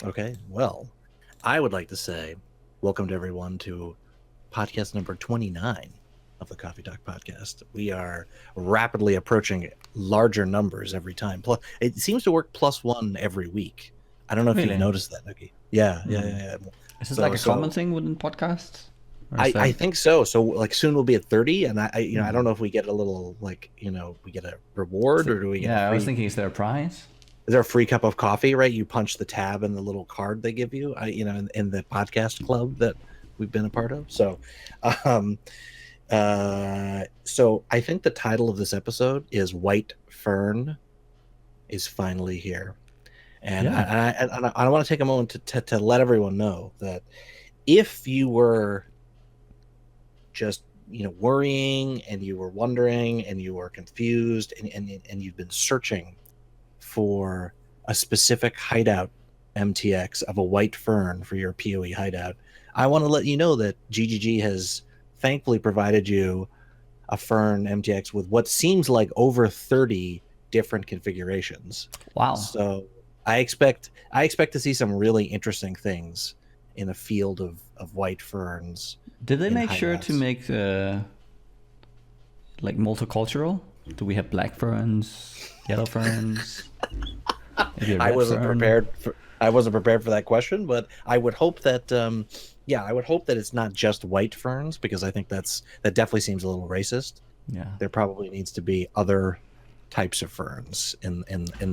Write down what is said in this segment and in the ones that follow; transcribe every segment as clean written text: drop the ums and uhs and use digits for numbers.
Okay, well, I would like to say welcome to everyone to podcast number 29 of the Coffee Talk podcast. We are rapidly approaching larger numbers every time. Plus, it seems to work plus one every week. I don't know if you've Really? noticed that, Nookie. Yeah, yeah, Hmm. yeah, yeah. Is it like So, a common so thing within podcasts? Or is I that. think so. So like soon we'll be at 30, and I Hmm. don't know if we get a little like we get a reward or do we get a Yeah, I was free? thinking, is there a prize? Is there a free cup of coffee? Right, you punch the tab in the little card they give you. In the podcast club that we've been a part of. Um, so I think the title of this episode is "White Fern is Finally Here," and Yeah. I want to take a moment to let everyone know that if you were just worrying and you were wondering and you were confused and you've been searching for a specific hideout MTX of a white fern for your PoE hideout, I want to let you know that GGG has thankfully provided you a fern MTX with what seems like over 30 different configurations. Wow. So I expect to see some really interesting things in a field of white ferns Did they in make sure to hideouts. make like multicultural? Do we have black ferns, yellow ferns, maybe a I red wasn't fern? prepared for I wasn't prepared for that question, but I would hope that yeah, I would hope that it's not just white ferns because I think that definitely seems a little racist. Yeah. There probably needs to be other types of ferns in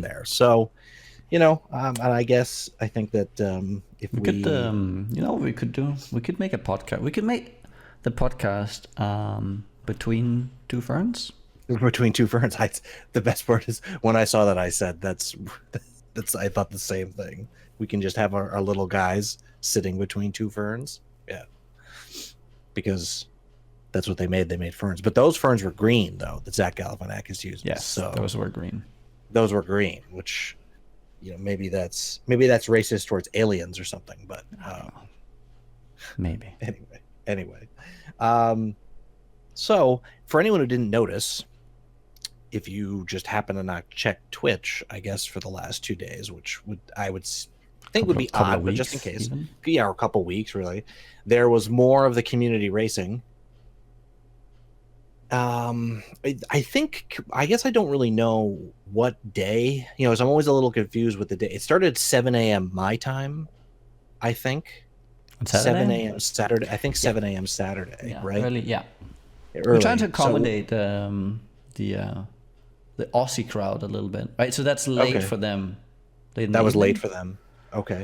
there. So, and I think that if We could, we what we could do? We could make a podcast. We could make the podcast between two ferns. between two ferns, the best part is when I saw that I said that's I thought the same thing. We can just have our little guys sitting between two ferns. Yeah, because that's what they made. They made ferns, but those ferns were green though. That Zach Galifianakis uses. Yes, So those were green. those were green, which maybe that's racist towards aliens or something. But I don't know. Maybe. anyway. Um, so for anyone who didn't notice, if you just happen to not check Twitch, I guess for the last 2 days, which I would think would be Couple of odd, but just in weeks case, even. yeah, or a couple weeks really, there was more of the community racing. I think I guess I don't really know what day. So I'm always a little confused with the day. It started at 7 a.m. my time, I think. On 7 Saturday? a.m. Saturday. I think Yeah. 7 a.m. Saturday, Yeah. right? Early. Yeah. We're trying to Early. So accommodate the uh, the Aussie crowd a little bit, right? So that's late okay, for them. Late in the that was late evening. for them. Okay.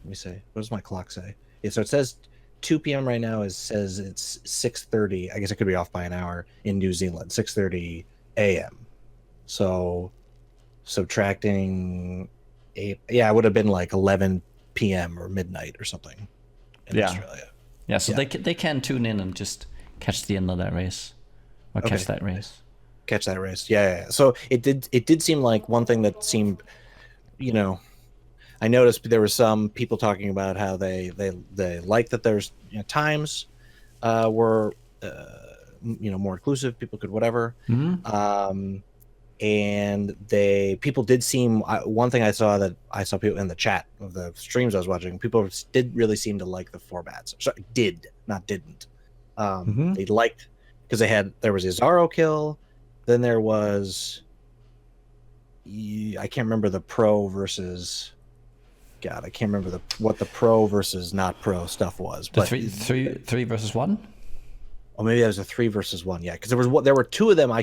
Let me see. What does my clock say? Yeah, so it says 2 p.m. right now. It says it's 6:30. I guess it could be off by an hour in New Zealand. 6:30 a.m. So subtracting 8. Yeah, it would have been like 11 p.m. or midnight or something in Yeah. Australia. Yeah. So Yeah. they can tune in and just catch the end of that race or catch Okay. that race. Catch that race. Yeah, yeah, yeah. So it did seem like one thing that seemed, you know, I noticed there were some people talking about how they like that there's times were more inclusive. People could whatever, Hmm. um, and people did seem. One thing I saw people in the chat of the streams I was watching. People did really seem to like the formats. Sorry, did not didn't. Hmm. They liked because there was a Zaro kill, then there was I can't remember the pro versus God, I can't remember what the pro versus not pro stuff was, The but three versus one. maybe that was a 3 versus 1. Yeah, because there were two of them I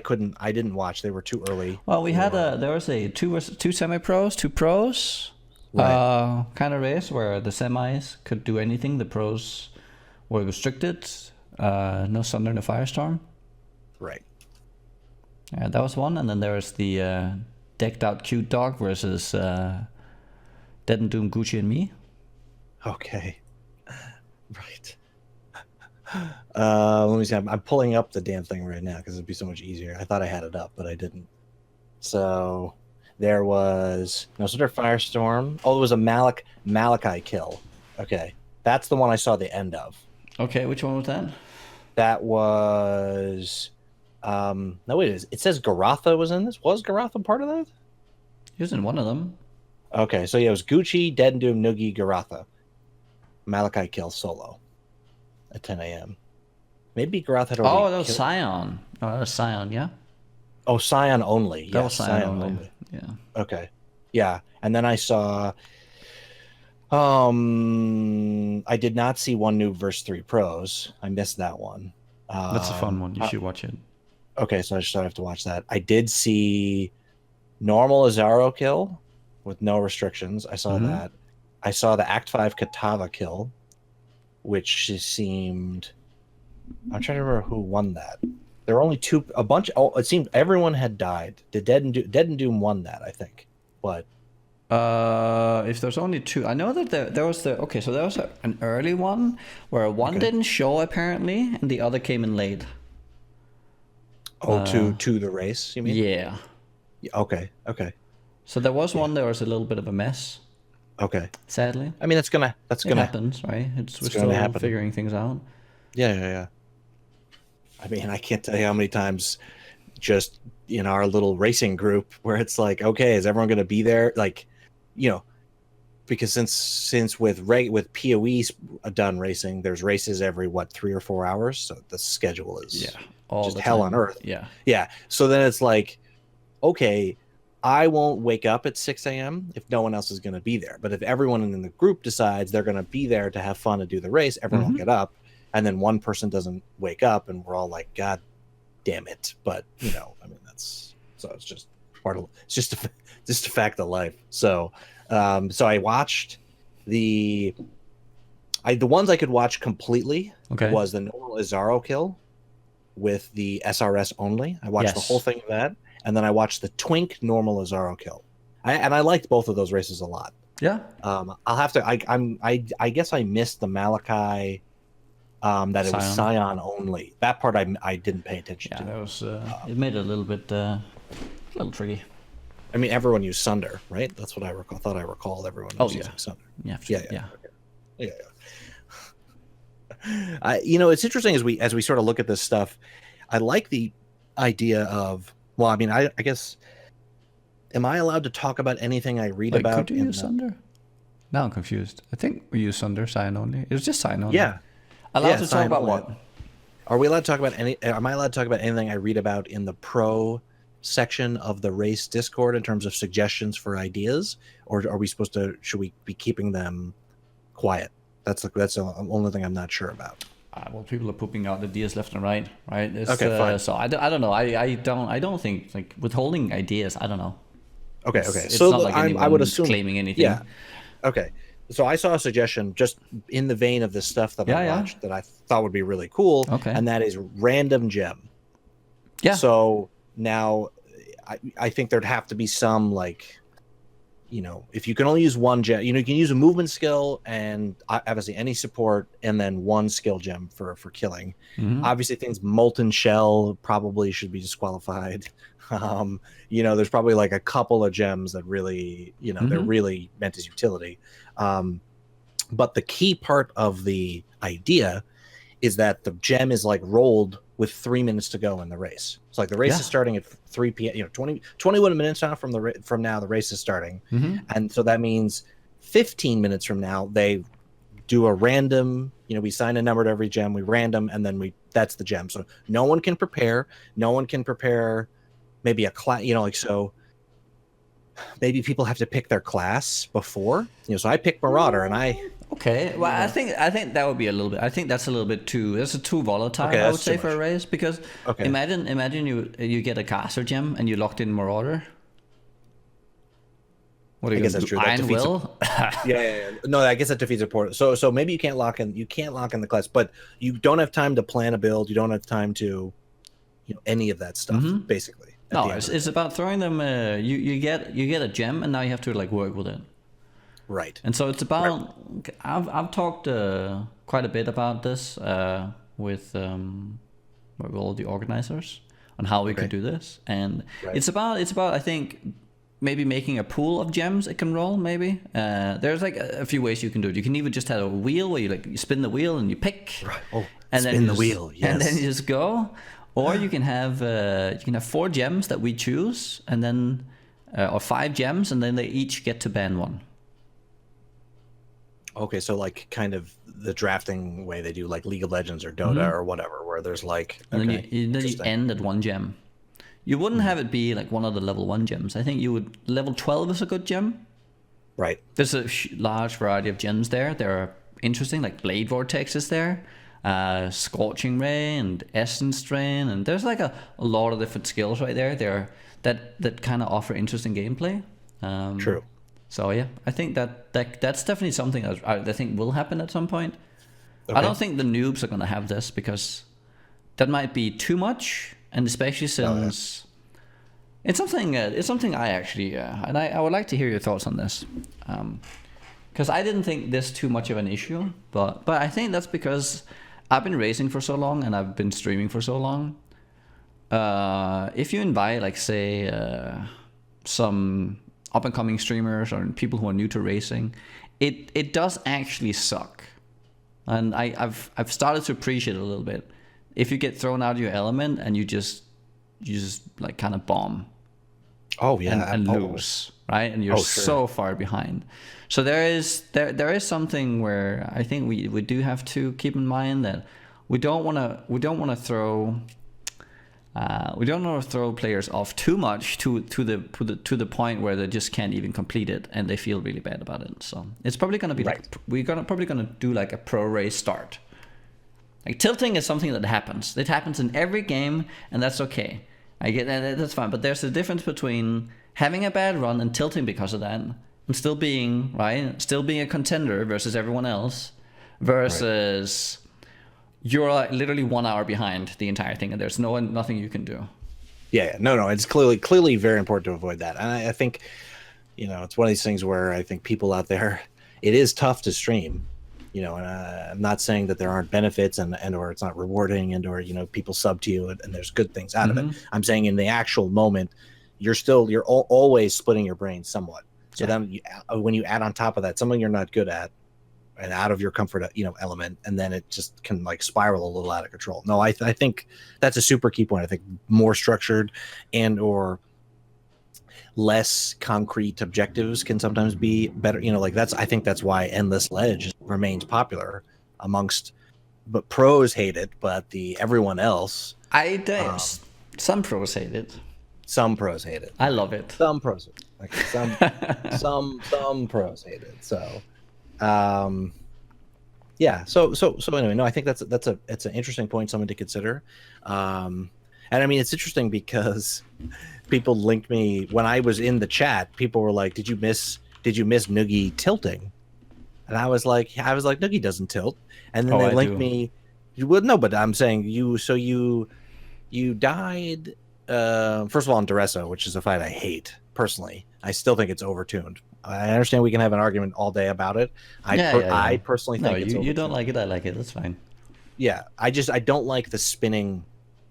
didn't watch. They were too early. Well, there was a two semi pros, two pros, Right, kind of race where the semis could do anything. The pros were restricted. No thunder, no firestorm. right. That was one, and then there was the decked out cute dog versus Dead and Doom Gucci and me. Okay, right. Let me see. I'm pulling up the damn thing right now because it'd be so much easier. I thought I had it up, but I didn't. So there was no Thunder Firestorm. Oh, it was a Malachi kill. Okay, that's the one I saw the end of. Okay, which one was that? That was no wait, it says Garatha was in this. Was Garatha part of that? He was in one of them. Okay, so yeah, it was Gucci, Dead and Doom, Noogie, Garatha, Malachi kill solo at 10 a.m. Maybe Garatha had Oh, already that was killed. Scion. Oh, that was Scion, yeah? Oh, Scion only. That was Yes, Scion Scion only. only. Yeah. Okay. Yeah. And then I saw I did not see one new verse 3 pros. I missed that one. That's a fun one. You should watch it. Okay, so I just have to watch that. I did see normal Azaro kill with no restrictions. I saw Mm-hmm. that. I saw the Act 5 Katava kill, which seemed I'm trying to remember who won that. There were only a bunch. Oh, it seemed everyone had died. The Dead and Doom won that, I think. But If there's only two, I know that there was okay. So there was an early one where one didn't show apparently, and the other came in late. to the race, you mean? Yeah. Okay. Okay. So there was one. There was a little bit of a mess. Okay. Sadly, I mean, that's it gonna happens, right? We're gonna still happen. figuring things out. Yeah. I mean, I can't tell you how many times just in our little racing group where it's like, okay, is everyone going to be there? Like, because since with PoE done racing, there's races every 3 or 4 hours, so the schedule is all just the hell time. on earth. Yeah. So then it's like, okay, I won't wake up at 6 a.m. if no one else is going to be there. But if everyone in the group decides they're going to be there to have fun and do the race, everyone will get up. And then one person doesn't wake up, and we're all like, God damn it. But, I mean, it's just it's just a fact of life. So, so I watched the ones I could watch completely was the normal Azaro kill with the SRS only. I watched the whole thing of that. And then I watched the Twink normal Azaro kill. I liked both of those races a lot. Yeah. I'll have to, I guess I missed the Malachi, that it was Scion only. That part I didn't pay attention to. That was it made it a little bit a little tricky. I mean, everyone used Sunder, right? That's what I recall. Thought I recalled everyone was using Sunder. Yeah. It's interesting as we sort of look at this stuff. I like the idea of, well, I mean, I guess, am I allowed to talk about anything I read about? Could you use Sunder? Now I'm confused. I think we use Sunder, Scion only. It was just Scion only. Yeah. Allowed to talk about what? Are we allowed to talk about am I allowed to talk about anything I read about in the pro section of the race Discord in terms of suggestions for ideas? Or are we should we be keeping them quiet? That's the only thing I'm not sure about. Well, people are pooping out ideas left and right? Okay, fine. So I don't know. I don't think, like, withholding ideas. I don't know. Okay. It's So not like I would assume claiming anything. Yeah. Okay. So I saw a suggestion just in the vein of the stuff that I watched that I thought would be really cool. Okay. And that is random gem. Yeah. So now I think there'd have to be some, like, if you can only use one gem, you can use a movement skill and obviously any support, and then one skill gem for killing. Obviously things molten shell probably should be disqualified. There's probably like a couple of gems that really, they're really meant as utility. But the key part of the idea is that the gem is like rolled with 3 minutes to go in the race. It's like the race is starting at 3 p.m. 21 minutes now from now the race is starting, and so that means 15 minutes from now they do a random. We sign a number to every gem, we random, and then that's the gem. So no one can prepare. Maybe a class. So maybe people have to pick their class before. So I picked Marauder, and I. Okay, well, I think that would be a little bit. I think that's a little bit too. That's too volatile. I would say for a race, because imagine you get a caster gem and you locked in Marauder. What are you going to do? Iron Will? Yeah. No, I guess that defeats a port. So maybe you can't lock in the class, but you don't have time to plan a build. You don't have time to, any of that stuff. Basically. No, it's about throwing them. You get a gem, and now you have to, like, work with it. Right. And so it's about. Right. I've talked quite a bit about this with all the organizers on how we could do this, and it's about I think maybe making a pool of gems it can roll. Maybe there's like a few ways you can do it. You can even just have a wheel where you spin the wheel and you pick, and spin the wheel, yes, and then you just go. Or you can have 4 gems that we choose, and then or 5 gems, and then they each get to ban 1. Okay, so like kind of the drafting way they do, like League of Legends or Dota or whatever, where there's like, And okay, then you end at 1 gem. You wouldn't have it be like one of the level 1 gems. I think you would, level 12 is a good gem. Right. There's a large variety of gems there. They're interesting, like Blade Vortex is there, Scorching Ray and Essence Drain, and there's like a lot of different skills right there. That kind of offer interesting gameplay. True. So yeah, I think that's definitely something that I think will happen at some point. Okay. I don't think the noobs are gonna have this, because that might be too much, and especially since it's something I actually and I would like to hear your thoughts on this, because I didn't think this too much of an issue, but I think that's because I've been racing for so long and I've been streaming for so long. If you invite, like, say, some up and coming streamers or people who are new to racing, it does actually suck, and I've started to appreciate it a little bit. If you get thrown out of your element and you just like kind of bomb. Oh yeah, and lose, right? And you're so far behind. So there is something where I think we do have to keep in mind that we don't want to throw players off too much to the point where they just can't even complete it and they feel really bad about it. So it's probably going to be we're probably going to do like a pro race start. Like, tilting is something that happens. It happens in every game, and that's okay. I get that, that's fine. But there's a difference between having a bad run and tilting because of that, and still being a contender versus everyone else, versus you're like literally 1 hour behind the entire thing, and there's nothing you can do. Yeah, no, it's clearly very important to avoid that. And I think, it's one of these things where I think people out there, it is tough to stream. And I'm not saying that there aren't benefits and or it's not rewarding and or people sub to you and there's good things out of it. I'm saying in the actual moment, you're always splitting your brain somewhat. So then when you add on top of that something you're not good at and out of your comfort element, and then it just can like spiral a little out of control. No, I think that's a super key point. I think more structured and or less concrete objectives can sometimes be better. I think that's why Endless Ledge remains popular amongst, but pros hate it, but everyone else. Some pros hate it. Some pros hate it. I love it. Some pros, some pros hate it. So, yeah. So anyway, no, I think it's an interesting point, something to consider. And I mean, it's interesting because people linked me when I was in the chat. People were like, "Did you miss Noogie tilting?" And I was like, "Noogie doesn't tilt." And then they linked me. Well, no, but I'm saying you. So you died. First of all, in Duresso, which is a fight I hate personally. I still think it's overtuned. I understand we can have an argument all day about it. I personally think it's overtuned. You don't like it. I like it. That's fine. Yeah, I don't like the spinning.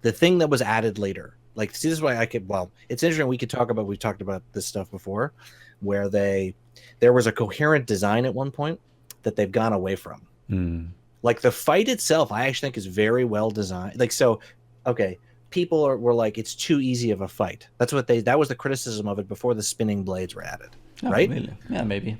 The thing that was added later. Like, see, this is why it's interesting. We've talked about this stuff before, where there was a coherent design at one point that they've gone away from. Like, the fight itself, I actually think is very well designed. Like, so, okay, people were like, it's too easy of a fight. That was the criticism of it before the spinning blades were added, right? Really? Yeah, maybe.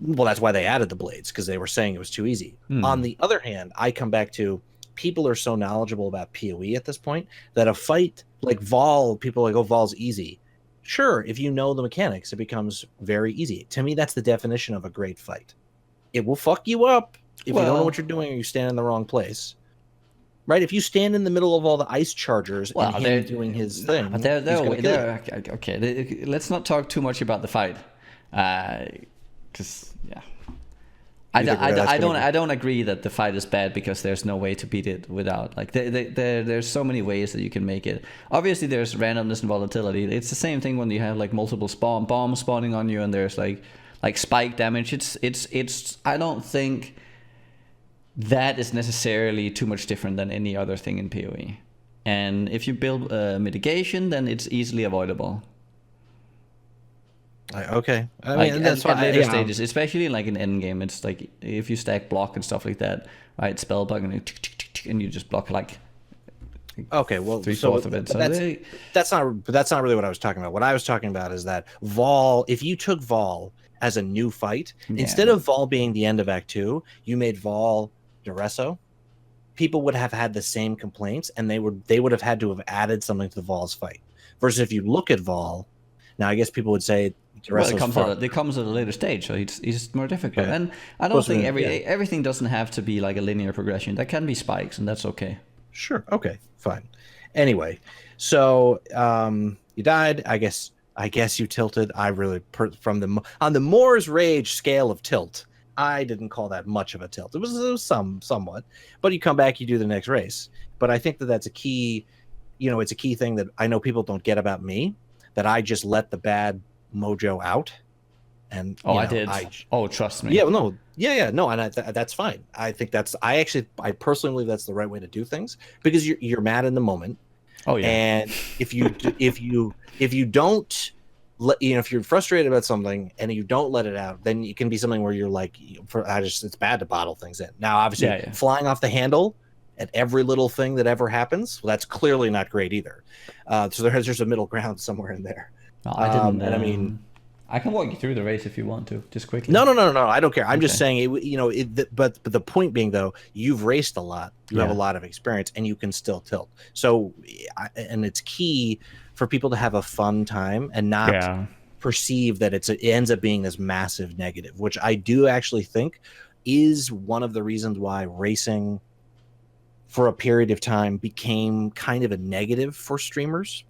Well, that's why they added the blades, because they were saying it was too easy. On the other hand, I come back to, people are so knowledgeable about PoE at this point that a fight like Vol, people are like, oh, Vol's easy. Sure, if you know the mechanics, it becomes very easy. To me, that's the definition of a great fight. It will fuck you up if you don't know what you're doing or you stand in the wrong place. Right? If you stand in the middle of all the ice chargers and him doing his thing, but okay. Let's not talk too much about the fight, because I don't agree that the fight is bad because there's no way to beat it without, like, there's so many ways that you can make it. Obviously there's randomness and volatility. It's the same thing when you have like multiple bombs spawning on you and there's like spike damage. It's I don't think that is necessarily too much different than any other thing in PoE. And if you build mitigation, then it's easily avoidable. Okay, I mean, that's at later stages, especially like in endgame. It's like if you stack block and stuff like that, right? Spell bug and you just block like Okay, well, three-fourths of it. So that's not really what I was talking about. What I was talking about is that Vol, if you took Vol as a new fight, instead of Vol being the end of Act 2, you made Vol Duresso, people would have had the same complaints, and they would have had to have added something to the Vol's fight. Versus if you look at Vol, now I guess people would say it comes at a later stage, so it's more difficult. Okay. And I don't think everything doesn't have to be like a linear progression. There can be spikes, and that's okay. Sure. Okay. Fine. Anyway, so you died. I guess you tilted. I really on the Moore's Rage scale of tilt, I didn't call that much of a tilt. It was somewhat, but you come back, you do the next race. But I think that's a key. It's a key thing that I know people don't get about me, that I just let the bad mojo out. And I did. Trust me. Yeah, no, and that's fine. I think I personally believe that's the right way to do things, because you're mad in the moment. Oh yeah. And if you don't if you're frustrated about something and you don't let it out, then it can be something where you're like, it's bad to bottle things in. Now, obviously, flying off the handle at every little thing that ever happens, well, that's clearly not great either. So there's a middle ground somewhere in there. No, I didn't. And I mean, I can walk you through the race if you want to, just quickly. No. I don't care. I'm just saying, but the point being, though, you've raced a lot. You have a lot of experience, and you can still tilt. So, and it's key for people to have a fun time and not perceive that it ends up being this massive negative, which I do actually think is one of the reasons why racing for a period of time became kind of a negative for streamers,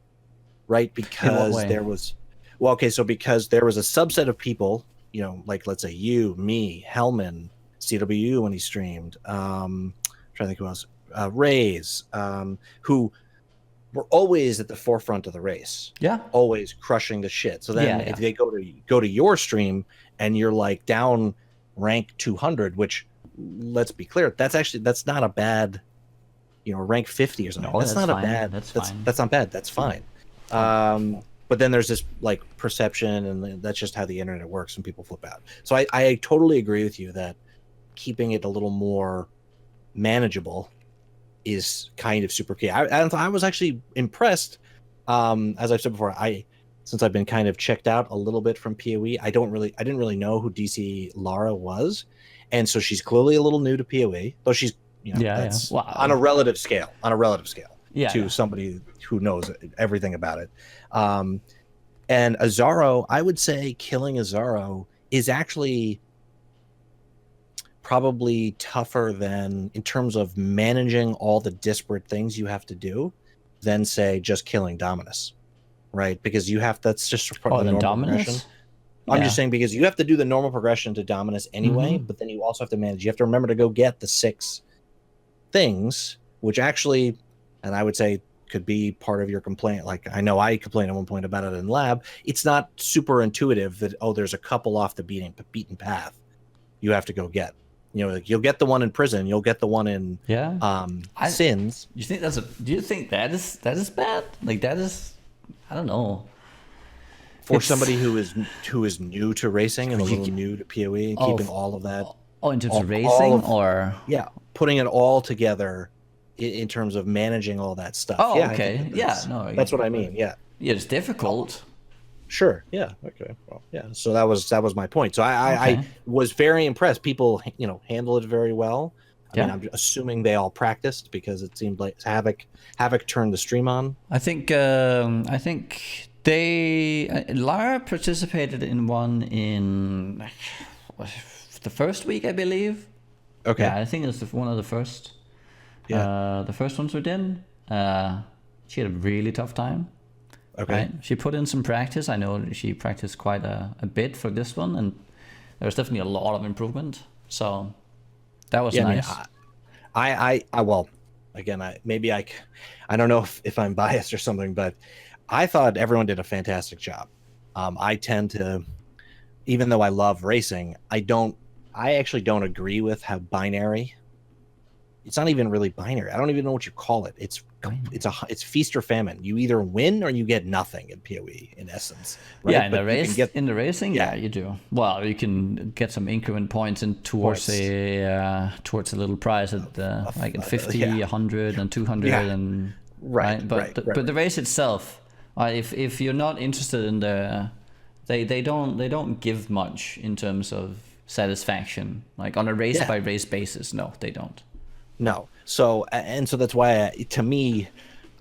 right? Because there was... Well, okay, so because there was a subset of people, like let's say you, me, Hellman, CWU when he streamed, trying to think who else, Rays, who were always at the forefront of the race. Yeah. Always crushing the shit. So then if they go to your stream and you're like down rank 200, which, let's be clear, that's not a bad, rank 50 or something. No, that's not fine. a bad. That's not bad. That's fine. But then there's this like perception, and that's just how the internet works, and people flip out. So I totally agree with you that keeping it a little more manageable is kind of super key. I was actually impressed. As I've said before, since I've been kind of checked out a little bit from PoE, I didn't really know who DC Lara was, and so she's clearly a little new to PoE, though she's Wow. on a relative scale. To somebody who knows everything about it. And Azaro, I would say killing Azaro is actually probably tougher than, in terms of managing all the disparate things you have to do, than say just killing Dominus, right? Because that's just part of the normal progression. I'm just saying, because you have to do the normal progression to Dominus anyway, but then you also have to manage. You have to remember to go get the 6 things, which actually, and I would say, could be part of your complaint. Like, I know I complained at one point about it in lab. It's not super intuitive that, there's a couple off the beaten path you have to go get. Like, you'll get the one in prison, you'll get the one in sins. Do you think that is bad? Like, that is, I don't know. For somebody who is new to racing and a little new to PoE, and keeping all of that. In terms of racing, putting it all together in terms of managing all that stuff. Okay. That's what I mean. Yeah, it's difficult. Sure. Yeah. Okay. Well, yeah. So that was my point. So I was very impressed. People, handle it very well. I mean, I'm assuming they all practiced, because it seemed like Havoc turned the stream on. I think Lara participated in one in the first week, I believe. Okay. Yeah, I think it's one of the first. Yeah. The first ones we did. She had a really tough time. Okay. Right? She put in some practice. I know she practiced quite a bit for this one, and there was definitely a lot of improvement. So that was nice. I well, again, I don't know if I'm biased or something, but I thought everyone did a fantastic job. I tend to, even though I love racing, I actually don't agree with how binary. It's not even really binary. I don't even know what you call it. It's feast or famine. You either win or you get nothing in PoE, in essence. Right? Yeah, in the racing, you do. Well, you can get some increment points towards a little prize at like 50, 100, and 200, and right? But the race itself, if you're not interested in they don't give much in terms of satisfaction, like on a race by race basis. No, they don't. No. So that's why to me,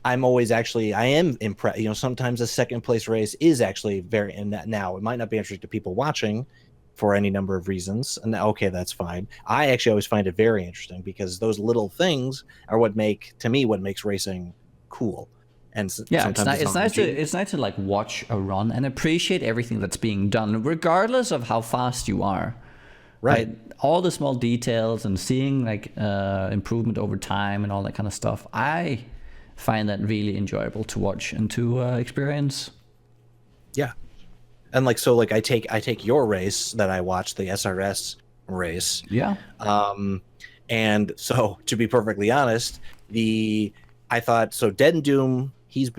I am impressed. You know, sometimes a second place race is actually very, and that now it might not be interesting to people watching for any number of reasons. And okay, that's fine. I actually always find it very interesting because those little things are what makes racing cool. And sometimes it's nice to like watch a run and appreciate everything that's being done, regardless of how fast you are. Right. All the small details and seeing like improvement over time and all that kind of stuff. I find that really enjoyable to watch and to experience. Yeah. And like, so like I take your race that I watched, the SRS race. Yeah. And so to be perfectly honest, I thought so Dead and Doom, he did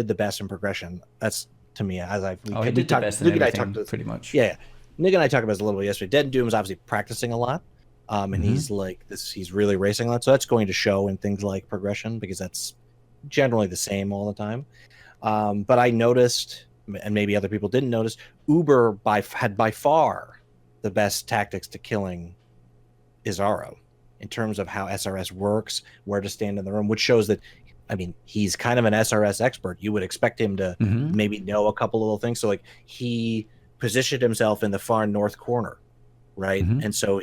the best in progression. That's to me, he did the best in everything, pretty much. Yeah. Nick and I talked about this a little bit yesterday. Dead and Doom is obviously practicing a lot. And he's really racing a lot. So that's going to show in things like progression because that's generally the same all the time. But I noticed, and maybe other people didn't notice, Uber had by far the best tactics to killing Izaro in terms of how SRS works, where to stand in the room, which shows that, I mean, he's kind of an SRS expert. You would expect him to maybe know a couple of little things. So like he positioned himself in the far north corner, right? And so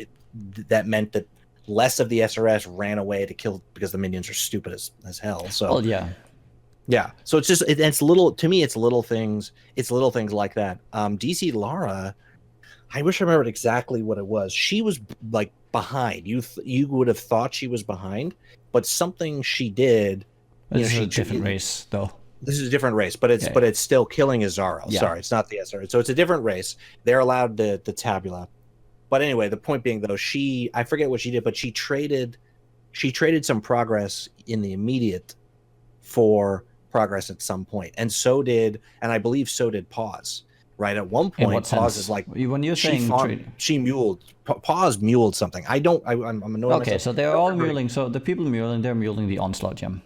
that meant that less of the SRS ran away to kill because the minions are stupid as hell. So yeah. So it's just it's little, to me, it's little things like that. DC Lara, I wish I remembered exactly what it was. She was like behind. You would have thought she was behind, but something she did. This is a different race, though. This is a different race, but it's still killing Izaro. Yeah. Sorry, it's not the SRS. So it's a different race. They're allowed the tabula. But anyway, the point being though, I forget what she did, but she traded some progress in the immediate for progress at some point, and I believe so did Pause. Right at one point, Pause is like when you're saying Pause muled something. I'm annoyed. Okay, so they're all muling. So the people muling, they're muling the onslaught gem.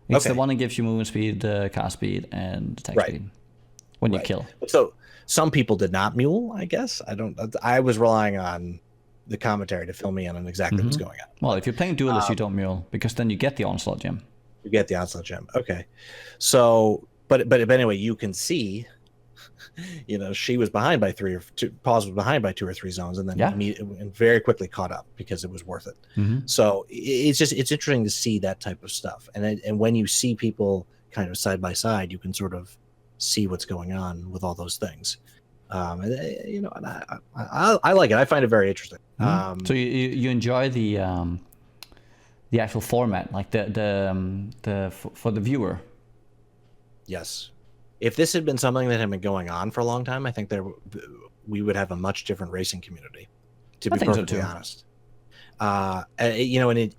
It's the one that gives you movement speed, cast speed, and attack speed when you kill. So some people did not mule, I guess. I was relying on the commentary to fill me in on exactly what's going on. Well, if you're playing duelist, you don't mule because then you get the onslaught gem. You get the onslaught gem. Okay. So, but anyway, you can see, you know, she was behind by Pause was behind by 2 or 3 zones, and then and very quickly caught up because it was worth it. So it's interesting to see that type of stuff, and when you see people kind of side by side, you can sort of see what's going on with all those things. And you know, and I like it. I find it very interesting. So you enjoy the actual format, like the for the viewer. Yes. If this had been something that had been going on for a long time, I think we would have a much different racing community. To be perfectly honest, you know, and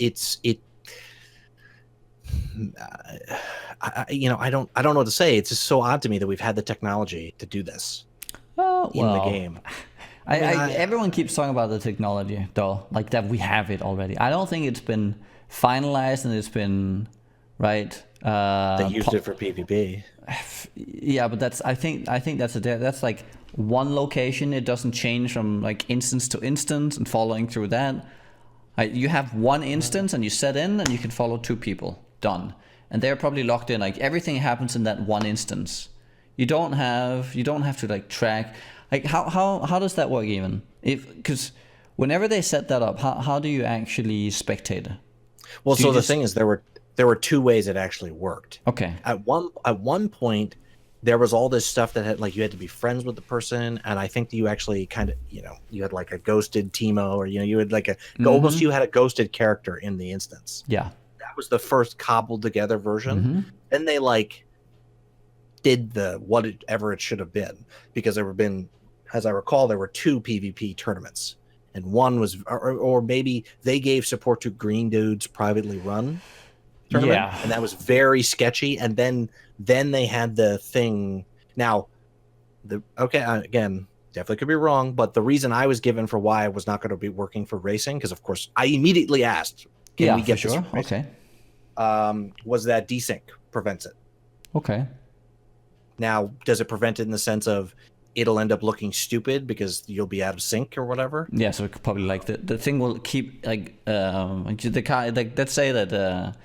I don't know what to say. It's just so odd to me that we've had the technology to do this in the game. Everyone keeps talking about the technology, though, like that we have it already. I don't think it's been finalized and it's been right. They used it for PvP. Yeah, but I think that's like one location. It doesn't change from like instance to instance and following through that. You have one instance and you set in and you can follow 2 people. Done. And they're probably locked in. Like everything happens in that one instance. You don't have to like track. Like how does that work even? Because whenever they set that up, how do you actually spectate? Well, so the thing is, there were 2 ways it actually worked. Okay. At one point, there was all this stuff that had like you had to be friends with the person, and I think you actually kind of, you know, you had like a ghosted Teemo, or you know, you had like almost you had a ghosted character in the instance. Yeah. That was the first cobbled together version. Then they like did whatever it should have been, because as I recall, there were 2 PvP tournaments, and one was or maybe they gave support to Green Dude's privately run tournament, and that was very sketchy. And then they had the thing. Now, again, definitely could be wrong, but the reason I was given for why I was not going to be working for racing, because of course I immediately asked, "Can we get this?" Okay. was that desync prevents it. Okay. Now, does it prevent it in the sense of it'll end up looking stupid because you'll be out of sync or whatever? Yeah, so probably like the thing will keep like the car, like let's say that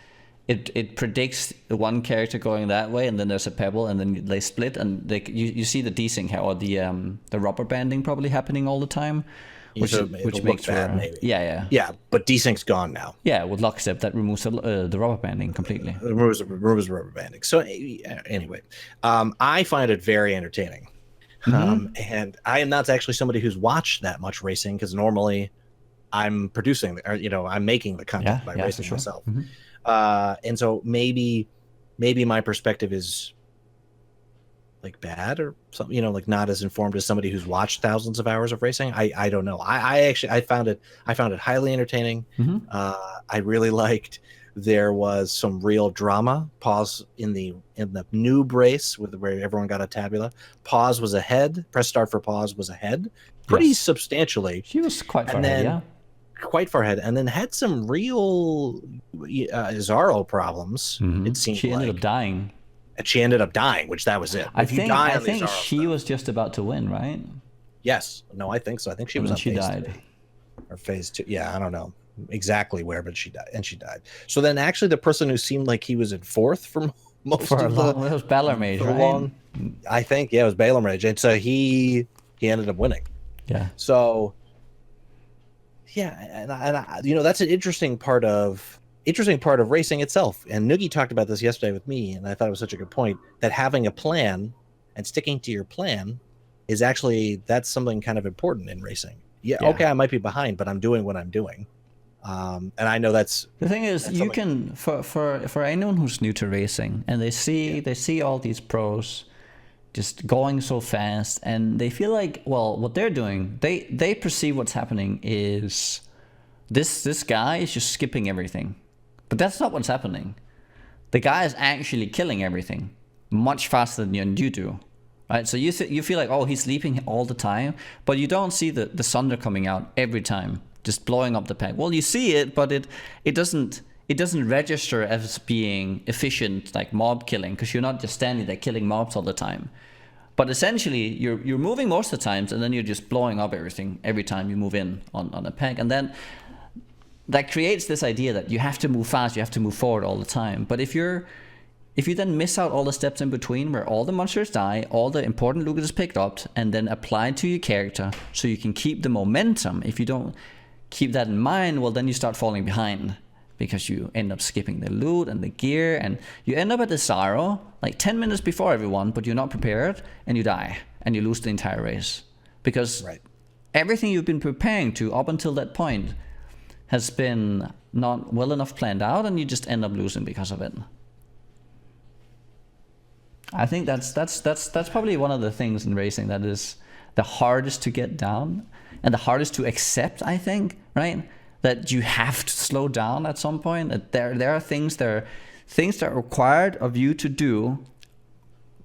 it predicts the one character going that way, and then there's a pebble, and then they split, and you see the desync or the rubber banding probably happening all the time, which makes bad, maybe. Yeah. But desync's gone now. Yeah, with lockstep that removes the rubber banding completely. Removes rubber banding. So anyway, I find it very entertaining. And I am not actually somebody who's watched that much racing, because normally I'm producing, or I'm making the content by racing myself. And so maybe my perspective is like bad or something, like not as informed as somebody who's watched thousands of hours of racing. I don't know. I found it highly entertaining. I really liked. There was some real drama. Pause in the noob race where everyone got a tabula. Pause was ahead. Press start for Pause was ahead pretty substantially. She was quite far ahead, quite far ahead, and then had some real Zaro problems. It seemed she ended up dying. And she ended up dying, which that was it. I think she was just about to win, right? Yes. No, I think so. I think she was on phase died. 3 or phase 2. Yeah, I don't know exactly where, but she died, and she died. So then, actually, the person who seemed like he was in fourth for most of the, it was Blam, right? I think, it was Blam, and so he ended up winning. Yeah. So and I, that's an interesting part of racing itself. And Noogie talked about this yesterday with me, and I thought it was such a good point, that having a plan and sticking to your plan is actually, that's something kind of important in racing. Okay, I might be behind, but I'm doing what I'm doing. And I know that's the thing is, you can for anyone who's new to racing, and they see all these pros just going so fast, and they feel like, well, what they're doing, they perceive what's happening is this guy is just skipping everything, but that's not what's happening. The guy is actually killing everything much faster than you do, right? So you feel like, oh, he's leaping all the time, but you don't see the thunder coming out every time, just blowing up the pack. Well, you see it, but it doesn't register as being efficient, like mob killing, because you're not just standing there killing mobs all the time. But essentially, you're moving most of the times, and then you're just blowing up everything every time you move in on a pack, and then that creates this idea that you have to move fast, you have to move forward all the time. But if you then miss out all the steps in between where all the monsters die, all the important loot is picked up, and then applied to your character so you can keep the momentum, if you don't keep that in mind, well, then you start falling behind, because you end up skipping the loot and the gear, and you end up at the Zaro like 10 minutes before everyone, but you're not prepared, and you die, and you lose the entire race. Because everything you've been preparing to up until that point has been not well enough planned out, and you just end up losing because of it. I think that's probably one of the things in racing that is the hardest to get down and the hardest to accept, I think, right? That you have to slow down at some point. That there are things that are required of you to do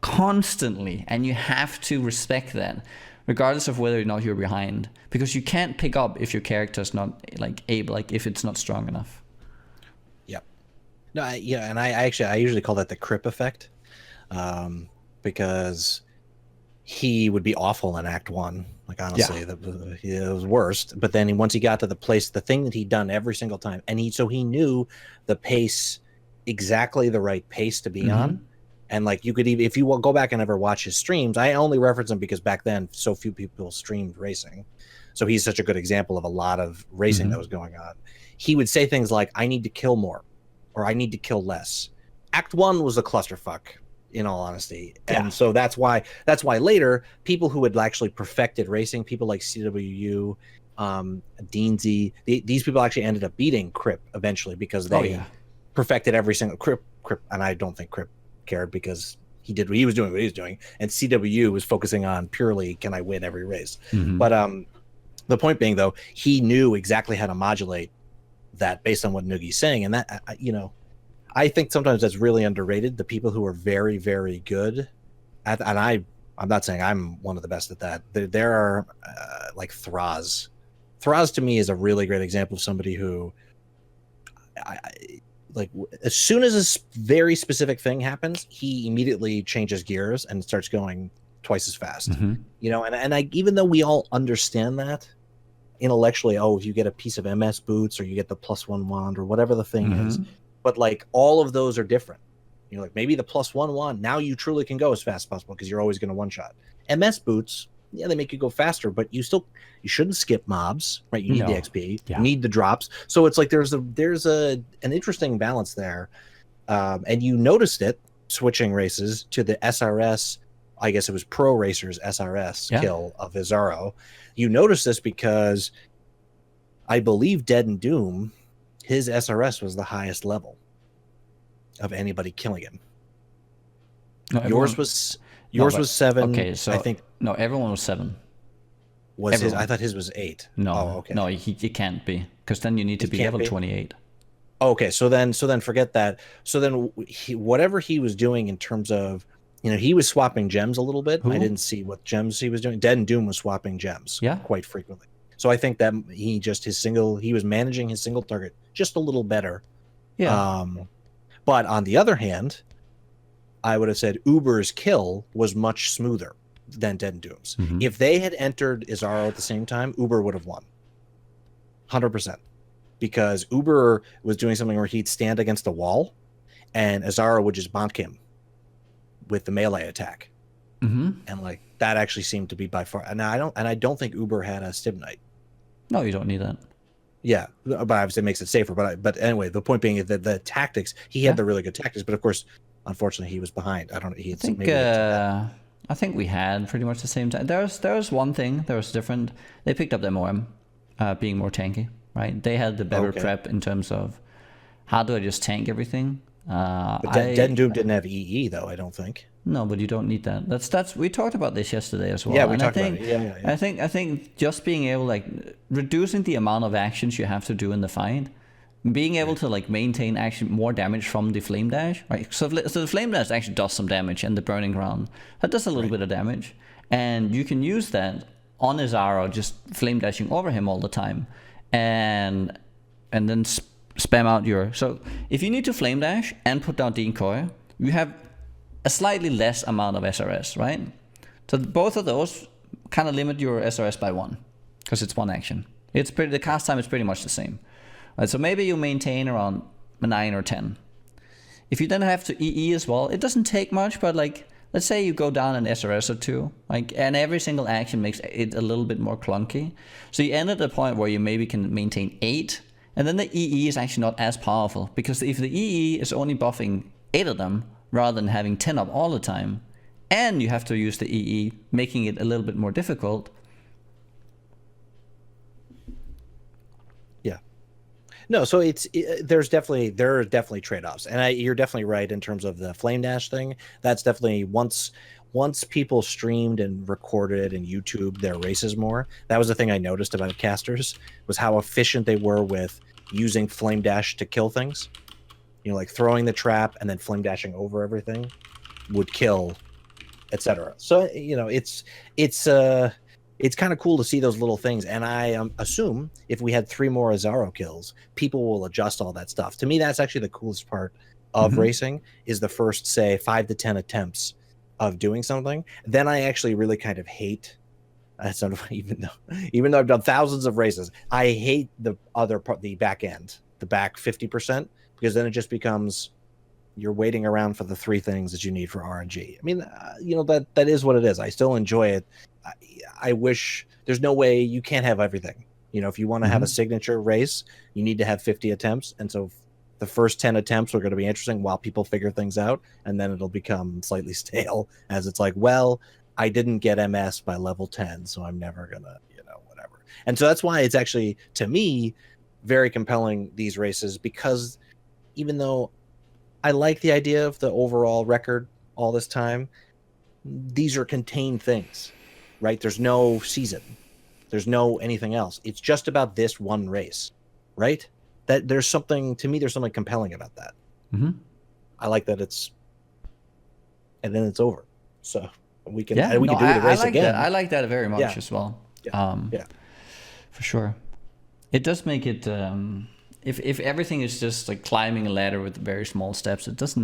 constantly, and you have to respect that, regardless of whether or not you're behind, because you can't pick up if your character's not if it's not strong enough. Yep. No, and I usually call that the Crip effect, because he would be awful in Act 1. Like, honestly, it was worst. But then once he got to the place, the thing that he'd done every single time, and he knew the pace, exactly the right pace to be on. And like, you could even, if you will go back and ever watch his streams, I only reference him because back then so few people streamed racing. So he's such a good example of a lot of racing that was going on. He would say things like, I need to kill more, or I need to kill less. Act 1 was a clusterfuck, in all honesty. And so that's why later people who had actually perfected racing, people like CWU, Deansy, these people actually ended up beating Crip eventually, because they perfected every single Crip, and I don't think Crip cared, because he was doing what he was doing, and CWU was focusing on purely, can I win every race? But the point being, though, he knew exactly how to modulate that based on what Noogie's saying, and that I think sometimes that's really underrated. The people who are very, very good at, and I'm not saying I'm one of the best at that. There are like Thraz. Thraz to me is a really great example of somebody who as soon as this very specific thing happens, he immediately changes gears and starts going twice as fast. And I, even though we all understand that intellectually, oh, if you get a piece of MS boots or you get the +1 wand or whatever the thing is, but like all of those are different. Like maybe the +1 wand, now you truly can go as fast as possible because you're always going to one shot. MS boots, yeah, they make you go faster, but you shouldn't skip mobs, right? You need the XP, you need the drops. So it's like there's an interesting balance there. And you noticed it switching races to the SRS. I guess it was Pro Racer's SRS kill of Azaro. You noticed this because I believe Dead and Doom, his SRS was the highest level of anybody killing him. No, yours was 7. Okay, so I think no, everyone was 7. Was everyone. His? I thought his was 8. No, okay. No, he can't be, because then you need to be level 28. Okay, so then forget that. So then whatever he was doing in terms of, he was swapping gems a little bit. I didn't see what gems he was doing. Dead and Doom was swapping gems quite frequently. So I think that he was managing his single target just a little better. Yeah. But on the other hand, I would have said Uber's kill was much smoother than Dead and Doom's. If they had entered Azaro at the same time, Uber would have won. 100%. Because Uber was doing something where he'd stand against the wall and Azaro would just bonk him with the melee attack. And like that actually seemed to be by far, and I don't think Uber had a Stibnite. No, you don't need that. Yeah, but obviously it makes it safer. But anyway, the point being is that the tactics, he had the really good tactics, but of course, unfortunately, he was behind. I think we had pretty much the same time. There was one thing that was different. They picked up the MOM, being more tanky, right? They had the better prep in terms of how do I just tank everything. But Dead and Doom didn't have EE though, I don't think. No, but you don't need that. That's we talked about this yesterday as well. Yeah, we talked about it. Yeah. I think just being able, like, reducing the amount of actions you have to do in the fight, being able to like maintain actually more damage from the flame dash, right? So the flame dash actually does some damage, and the burning ground that does a little bit of damage, and you can use that on Azaro, just flame dashing over him all the time, and then spam out your. So if you need to flame dash and put down decoy, you have a slightly less amount of SRS, right? So both of those kind of limit your SRS by 1, because it's one action. The cast time is pretty much the same. Right, so maybe you maintain around 9 or 10. If you then have to EE as well, it doesn't take much, but like, let's say you go down an SRS or 2, like, and every single action makes it a little bit more clunky. So you end at a point where you maybe can maintain 8, and then the EE is actually not as powerful, because if the EE is only buffing 8 of them, rather than having 10 up all the time, and you have to use the EE, making it a little bit more difficult. Yeah. No, so there are definitely trade-offs, and you're definitely right in terms of the flame dash thing. That's definitely once people streamed and recorded and YouTube their races more. That was the thing I noticed about casters, was how efficient they were with using flame dash to kill things. Like throwing the trap and then flame dashing over everything would kill, etc. So it's kind of cool to see those little things. And I assume if we had 3 more Azaro kills, people will adjust all that stuff. To me, that's actually the coolest part of racing, is the first, say, 5 to 10 attempts of doing something. Then I actually really kind of hate. Even though I've done thousands of races, I hate the other part, the back end, the back 50%. Because then it just becomes you're waiting around for the 3 things that you need for RNG. I mean, that is what it is. I still enjoy it. I wish there's no way you can't have everything. If you want to have a signature race, you need to have 50 attempts. And so the first 10 attempts are going to be interesting while people figure things out. And then it'll become slightly stale, as it's like, well, I didn't get MS by level 10, so I'm never going to, whatever. And so that's why it's actually, to me, very compelling, these races, because even though I like the idea of the overall record all this time, these are contained things, right? There's no season. There's no anything else. It's just about this one race, right? That there's something compelling about that. I like that and then it's over. So we can do the race again. I like that very much as well. For sure. It does make it if everything is just like climbing a ladder with very small steps, it does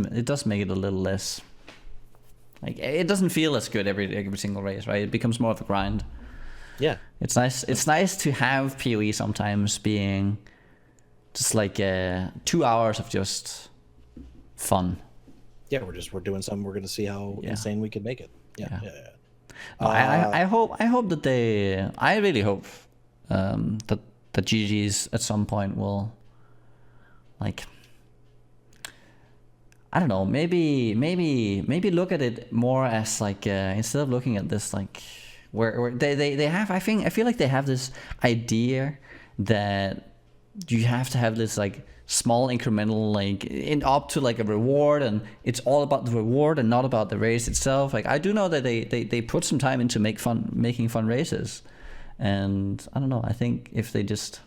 make it a little less, like, it doesn't feel as good every single race, right? It becomes more of a grind. Yeah, it's nice to have PoE sometimes being just like 2 hours of just fun. Yeah, we're doing something. We're gonna see how insane we can make it. Yeah. No, I hope that I really hope that the GGs at some point will, like, I don't know, maybe look at it more as like instead of looking at this like where they have, I feel like they have this idea that you have to have this like small incremental, like up to like a reward, and it's all about the reward and not about the race itself. Like, I do know that they put some time into making fun races, and I don't know, I think if they just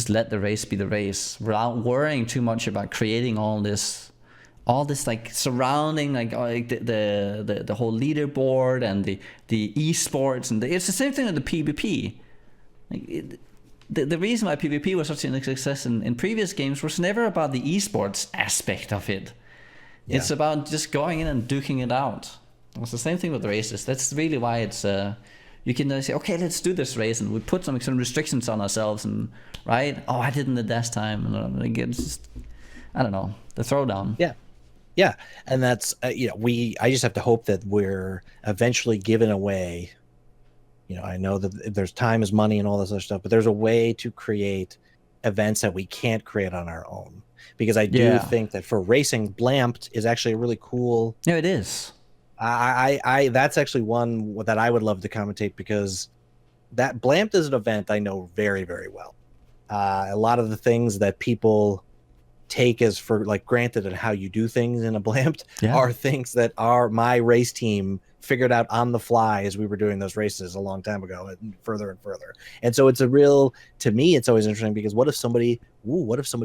let the race be the race without worrying too much about creating all this like surrounding like the whole leaderboard and the esports, and it's the same thing with the PvP. Like, the reason why PvP was such a success in previous games was never about the esports aspect of it. Yeah. It's about just going in and duking it out. It's the same thing with the races. That's really why it's you can say, okay, let's do this race, and we put some restrictions on ourselves, and right, oh, I didn't the last time, and like, it's just, I don't know, the throwdown. Yeah, and that's I just have to hope that we're eventually given away. I know that there's time is money and all this other stuff, but there's a way to create events that we can't create on our own. Because I do think that for racing, Blamped is actually a really cool. Yeah, it is. I that's actually one that I would love to commentate, because that Blamped is an event I know very, very well. A lot of the things that people take as for like granted and how you do things in a Blamped are things that my race team figured out on the fly as we were doing those races a long time ago, and further. And so it's to me, it's always interesting, because what if somebody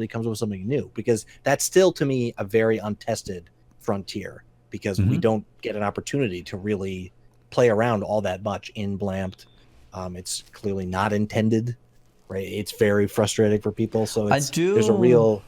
comes up with something new? Because that's still, to me, a very untested frontier, because we don't get an opportunity to really play around all that much in Blamped. It's clearly not intended, right? It's very frustrating for people. So there's a real...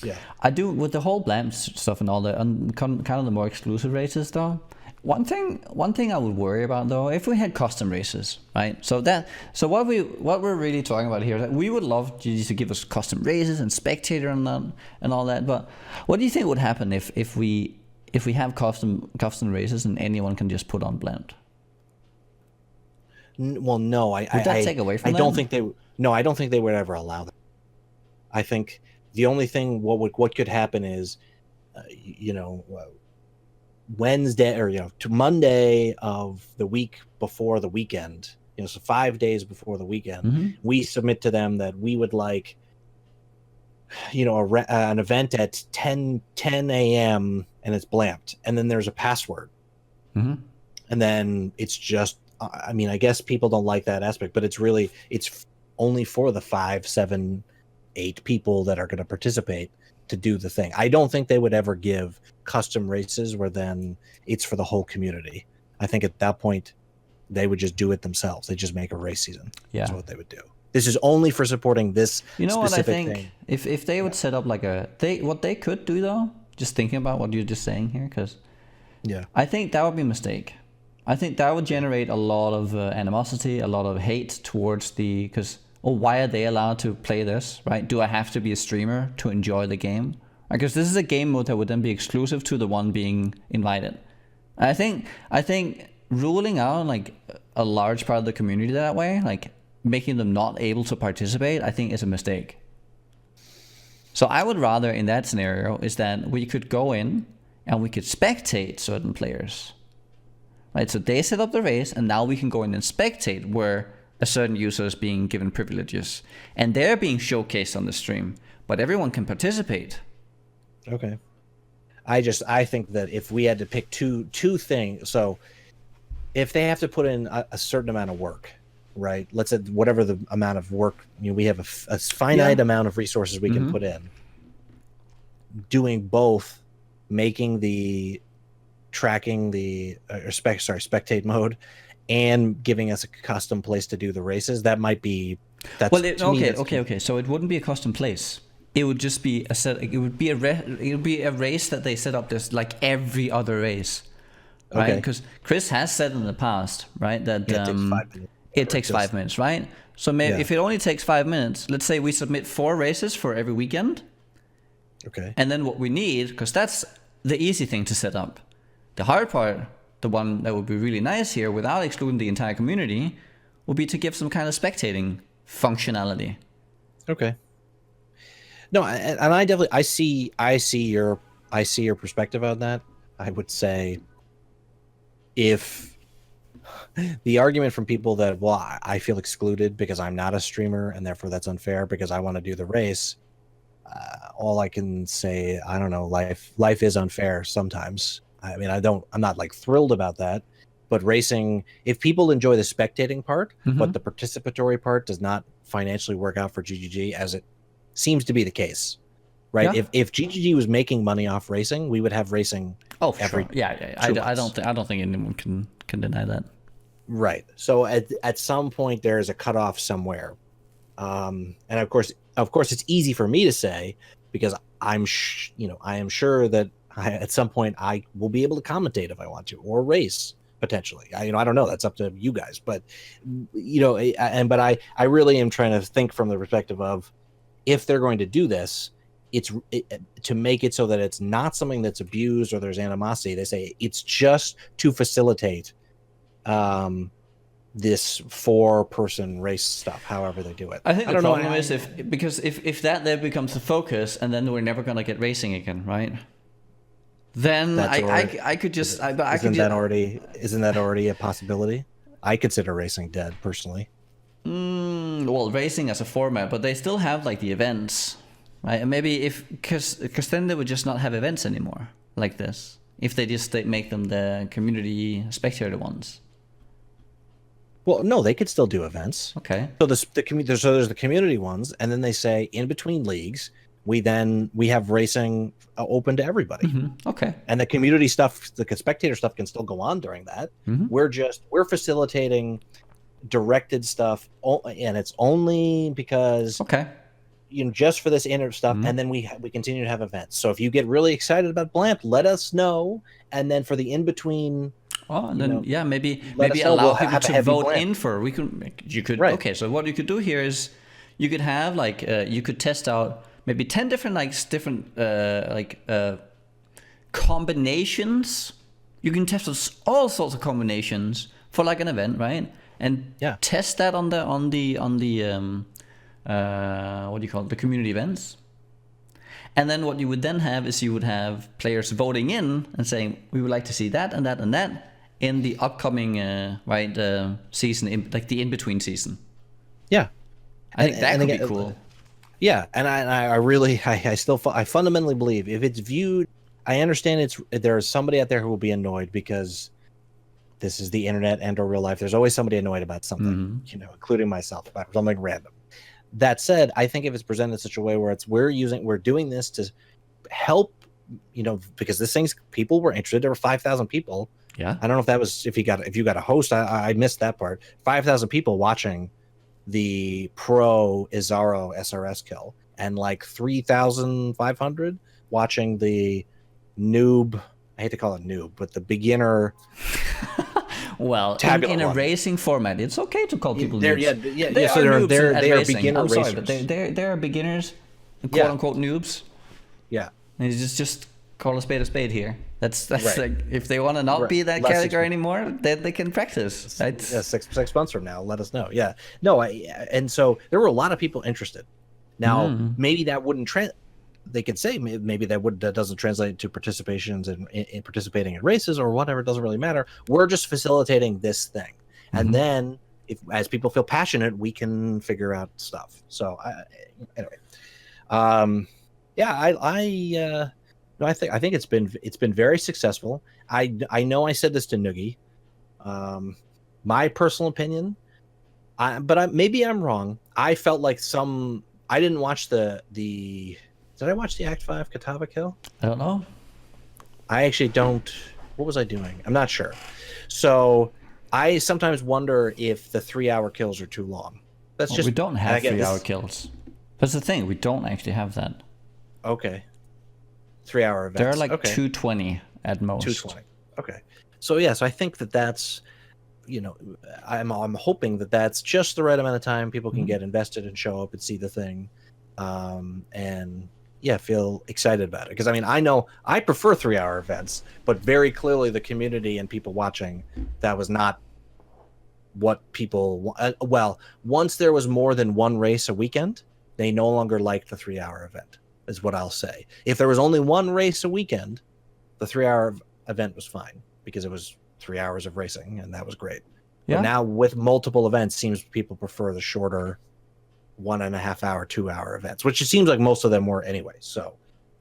Yeah, I do with the whole Blam stuff and all that, and kind of the more exclusive races though. One thing I would worry about though, if we had custom races, right? So what we're really talking about here, that we would love GG to give us custom races and Spectator and all that. But what do you think would happen if we have custom races and anyone can just put on Blend? Well, no, would that take away from them? I don't think they would ever allow that. I think the only thing what could happen is, Wednesday or to Monday of the week before the weekend, so 5 days before the weekend, we submit to them that we would like, an event at 10 a.m. and it's Blamped, and then there's a password, and then it's just, I mean, I guess people don't like that aspect, but it's only for the 5, 7, 8 people that are going to participate to do the thing. I don't think they would ever give custom races where then it's for the whole community. I think at that point they would just do it themselves. They just make a race season. Yeah, that's what they would do. This is only for supporting this. What I think thing. If they would set up like what they could do though, just thinking about what you're just saying here, because I think that would be a mistake. I think that would generate a lot of animosity, a lot of hate towards because why are they allowed to play this, right? Do I have to be a streamer to enjoy the game? Because this is a game mode that would then be exclusive to the one being invited. I think ruling out like a large part of the community that way, like making them not able to participate, I think is a mistake. So I would rather, in that scenario, is that we could go in and we could spectate certain players, right? So they set up the race, and now we can go in and spectate where a certain user is being given privileges, and they're being showcased on the stream, but everyone can participate. Okay. I think that if we had to pick two things, so if they have to put in a certain amount of work, right? Let's say whatever the amount of work, we have a finite amount of resources we can put in. Doing both, making the tracking the spectate mode, and giving us a custom place to do the races, that might be That's Well, to me. That's okay. So it wouldn't be a custom place. It would just be a set. It would be it would be a race that they set up this like every other race, right? okay. Because Chris has said in the past, right, that Yeah, it takes 5 minutes. it Or takes just 5 minutes, right? So maybe yeah. if it only takes 5 minutes, let's say we submit 4 races for every weekend, Okay. and then what we need, because that's the easy thing to set up. The hard part, the one that would be really nice here, without excluding the entire community, would be to give some kind of spectating functionality. Okay. No, and I definitely I see your perspective on that. I would say if the argument from people that, well, I feel excluded because I'm not a streamer and therefore that's unfair because I want to do the race. All I can say, I don't know, life is unfair sometimes. I mean, I'm not like thrilled about that, but racing, if people enjoy the spectating part, but the participatory part does not financially work out for GGG, as it seems to be the case, right? Yeah. If GGG was making money off racing, we would have racing. Oh, for every sure. Yeah. I don't think anyone can deny that. Right. So at some point there is a cutoff somewhere, and of course it's easy for me to say because I am sure that at some point I will be able to commentate if I want to or race potentially. I don't know. That's up to you guys, but but I really am trying to think from the perspective of if they're going to do this, to make it so that it's not something that's abused or there's animosity. They say it's just to facilitate this 4-person race stuff, however they do it. I think the problem is if that there becomes the focus, and then we're never gonna get racing again, right? Then I could just isn't that already a possibility? I consider racing dead personally. Well, racing as a format, but they still have like the events, right? And maybe because then they would just not have events anymore like this if they make them the community spectator ones. Well, no, they could still do events. Okay. So there's the community ones, and then they say in between leagues, we have racing open to everybody. Okay. And the community stuff, the spectator stuff, can still go on during that. We're facilitating directed stuff, and it's only because just for this inner stuff, and then we continue to have events. So if you get really excited about Blam, let us know, and then for the in between. Oh, and then maybe allow people to vote in for. You could right. Okay, so what you could do here is you could have like you could test out maybe 10 different combinations. You can test all sorts of combinations for like an event, right? And test that on the what do you call it, the community events. And then what you would then have is you would have players voting in and saying we would like to see that and that and that in the upcoming season, like the in-between season. Yeah, I think that could be cool. Yeah, and I fundamentally believe if it's viewed, I understand there's somebody out there who will be annoyed because this is the internet and or real life. There's always somebody annoyed about something, including myself, about something random. That said, I think if it's presented in such a way where we're doing this to help, because people were interested. There were 5,000 people. Yeah. I don't know if that was if you got a host. I missed that part. 5,000 people watching the pro Izaro SRS kill, and like 3,500 watching the noob. I hate to call it noob, but the beginner. Well, in a racing format, it's okay to call people noobs. So they're beginner racers. I'm sorry, but they are beginners, quote unquote noobs. Yeah, and just call a spade here. That's right. Like, if they want to not be that character anymore, then they can practice. Right? Yeah, 6 months from now, let us know. Yeah, no, and so there were a lot of people interested. Now, maybe that wouldn't they could say maybe that doesn't translate to participations in participating in races or whatever. It doesn't really matter. We're just facilitating this thing, and then as people feel passionate, we can figure out stuff. So anyway, I think it's been very successful. I know I said this to Noogie. My personal opinion, but maybe I'm wrong. I felt like I didn't watch the. Did I watch the Act 5 Katava kill? I don't know. I actually don't. What was I doing? I'm not sure. So I sometimes wonder if the 3-hour kills are too long. That's just we don't have again, 3-hour kills. That's the thing. We don't actually have that. Okay. 3-hour events. There are like okay. 220 at most. 220. Okay. So so I think that's, I'm hoping that that's just the right amount of time people can get invested and show up and see the thing, and feel excited about it. Because I mean, I know I prefer 3-hour events, but very clearly the community and people watching, that was not what people. Well, once there was more than one race a weekend, they no longer liked the 3-hour event. Is what I'll say. If there was only one race a weekend, the 3-hour event was fine because it was 3 hours of racing, and that was great. Yeah. But now with multiple events, seems people prefer the shorter 1.5 hour, 2-hour events, which it seems like most of them were anyway. So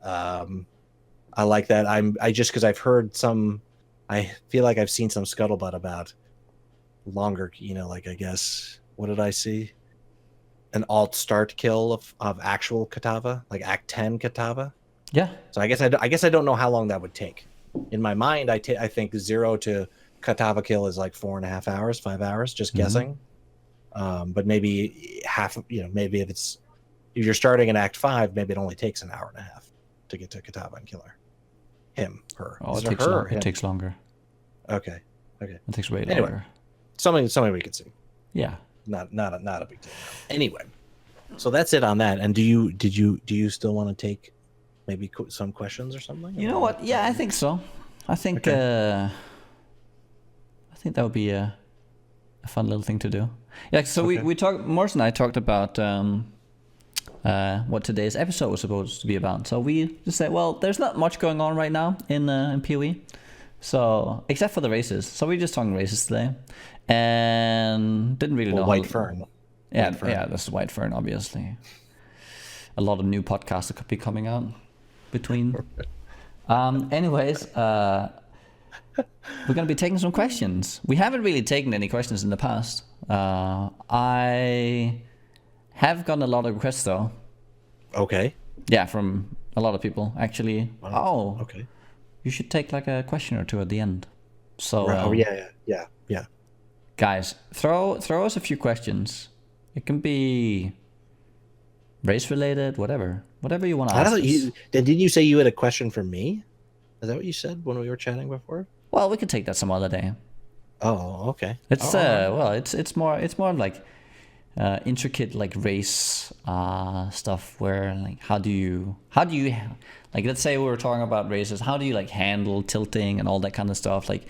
I like that. I just because I've heard I feel like I've seen some scuttlebutt about longer. Like I guess what did I see? An alt start kill of actual Katava, like Act 10 Katava. Yeah. So I guess I don't know how long that would take. In my mind, I think 0 to Katava kill is like 4.5 hours, 5 hours, just guessing. But maybe half. Maybe if you're starting in Act 5, maybe it only takes an hour and a half to get to Katava and kill her. Him, her. Oh, it takes longer. Okay. It takes way longer. Something we could see. Yeah. Not a big deal. Anyway, so that's it on that. And do you still want to take maybe some questions or something? You know what? Yeah, I think so. I think I think that would be a fun little thing to do. Yeah. So we talked. Morris and I talked about what today's episode was supposed to be about. So we just said, well, there's not much going on right now in PoE. So except for the races. So we're just talking races today. And didn't really know. White fern. Yeah, this is white fern, obviously. A lot of new podcasts that could be coming out between. Anyways, we're gonna be taking some questions. We haven't really taken any questions in the past. I have gotten a lot of requests though. Okay. Yeah, from a lot of people actually. Wow. Oh, okay. You should take like a question or two at the end. So. Yeah. Guys, throw us a few questions. It can be race related, whatever you want to ask. Didn't you say you had a question for me? Is that what you said when we were chatting before? Well, we could take that some other day. Oh, okay. It's it's more like intricate like race stuff where like how do you like, let's say we were talking about races, how do you like handle tilting and all that kind of stuff, like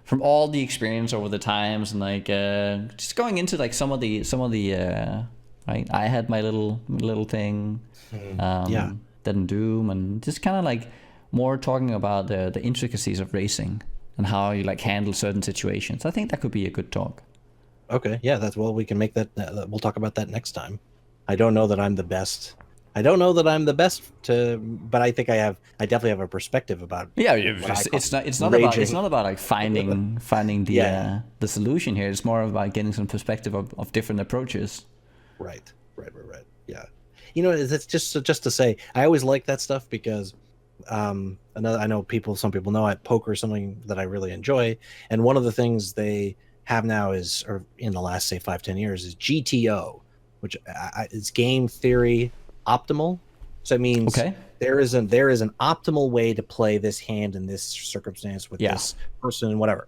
from all the experience over the times, and like just going into like some of the right, I had my little thing didn't Doom, and just kind of like more talking about the intricacies of racing and how you like handle certain situations. I think that could be a good talk. Okay, yeah, we can make that. We'll talk about that next time. I don't know that I'm the best. But I think I definitely have a perspective about. Yeah, it's not about like finding the solution here. It's more about getting some perspective of different approaches. Right. Yeah, it's just to say, I always like that stuff because I know some people know poker is something that I really enjoy, and one of the things they have now is, or in the last say 5-10 years, is GTO, which is game theory optimal. So it means there is an optimal way to play this hand in this circumstance with this person and whatever.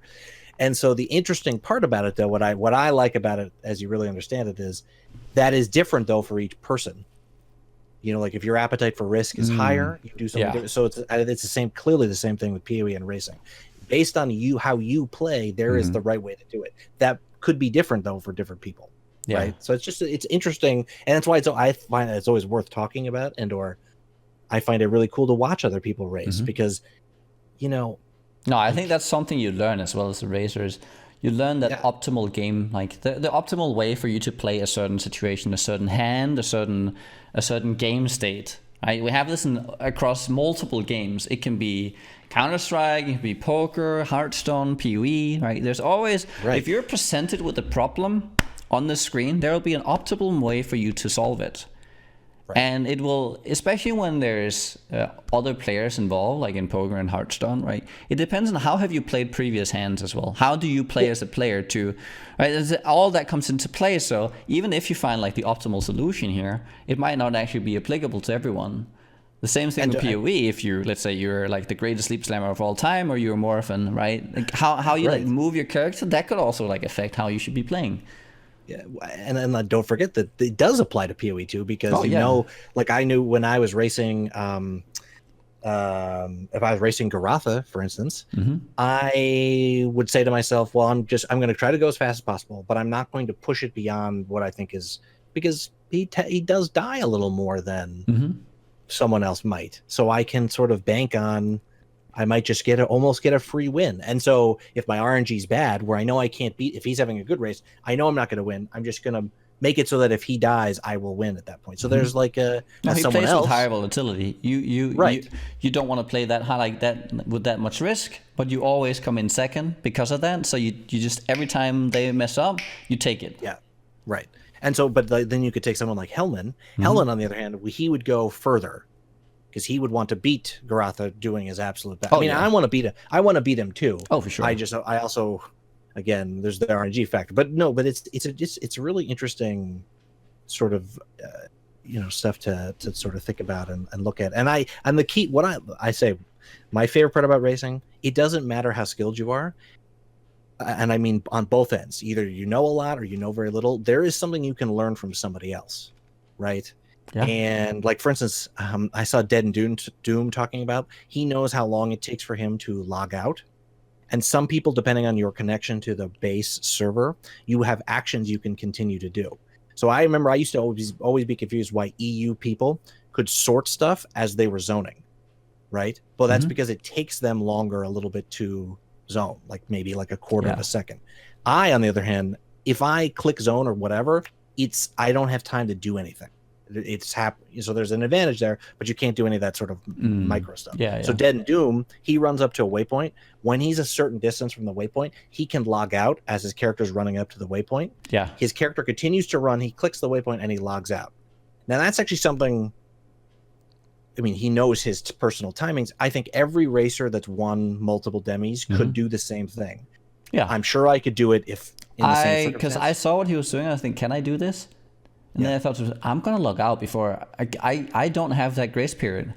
And so the interesting part about it, though, what I like about it, as you really understand it, is that is different though for each person. Like if your appetite for risk is higher, you do something different. So it's clearly the same thing with PoE and racing. Based on how you play, there is the right way to do it. That could be different though for different people. Yeah. Right. So it's interesting, and that's why I find that it's always worth talking about, or I find it really cool to watch other people race because, No, I think that's something you learn as well as the racers. You learn that optimal game, like the optimal way for you to play a certain situation, a certain hand, a certain game state. Right? We have this across multiple games. It can be Counter-Strike, it can be poker, Hearthstone, PoE. Right? There's always if you're presented with a problem on the screen, there will be an optimal way for you to solve it. And it will, especially when there's other players involved, like in poker and Hearthstone, right? It depends on how have you played previous hands as well. How do you play as a player too, right? All that comes into play. So even if you find like the optimal solution here, it might not actually be applicable to everyone. The same thing with PoE. If you, let's say you're like the greatest sleep slammer of all time, or you're a Morphin, right? Like how you like move your character, that could also like affect how you should be playing. Yeah, and don't forget that it does apply to PoE too, because like I knew when I was racing, if I was racing Garatha, for instance, I would say to myself, well, I'm going to try to go as fast as possible, but I'm not going to push it beyond what I think is, because he does die a little more than someone else might, so I can sort of bank on. I might just almost get a free win. And so if my RNG is bad, where I know I can't beat, if he's having a good race, I know I'm not going to win. I'm just going to make it so that if he dies, I will win at that point. So there's like he plays with higher volatility. You don't want to play that high like that with that much risk, but you always come in second because of that. So you just, every time they mess up, you take it. Yeah, right. And so, but then you could take someone like Hellman. Hellman, on the other hand, he would go further, because he would want to beat Garatha doing his absolute best. I want to beat him too. Oh, for sure. I also, again, there's the RNG factor, but it's a really interesting sort of stuff to sort of think about and look at. And the key, what I say, my favorite part about racing, it doesn't matter how skilled you are. And I mean on both ends, either you know a lot or you know very little. There is something you can learn from somebody else, right? Yeah. And like, for instance, I saw Dead and Doom talking about, he knows how long it takes for him to log out. And some people, depending on your connection to the base server, you have actions you can continue to do. So I remember I used to always be confused why EU people could sort stuff as they were zoning, right? Well, that's because it takes them longer a little bit to zone, like maybe like a quarter of a second. On the other hand, if I click zone or whatever, I don't have time to do anything. It's happening, so there's an advantage there, but you can't do any of that sort of micro stuff. So Dead and Doom, he runs up to a waypoint. When he's a certain distance from the waypoint, he can log out as his character's running up to the waypoint. His character continues to run, he clicks the waypoint, and he logs out. Now that's actually something, I mean, he knows his personal timings. I think every racer that's won multiple demis could do the same thing. I'm sure I could do it if in the same circumstance. Because I saw what he was doing, I think, can I do this? And then I thought, I'm going to log out before I don't have that grace period.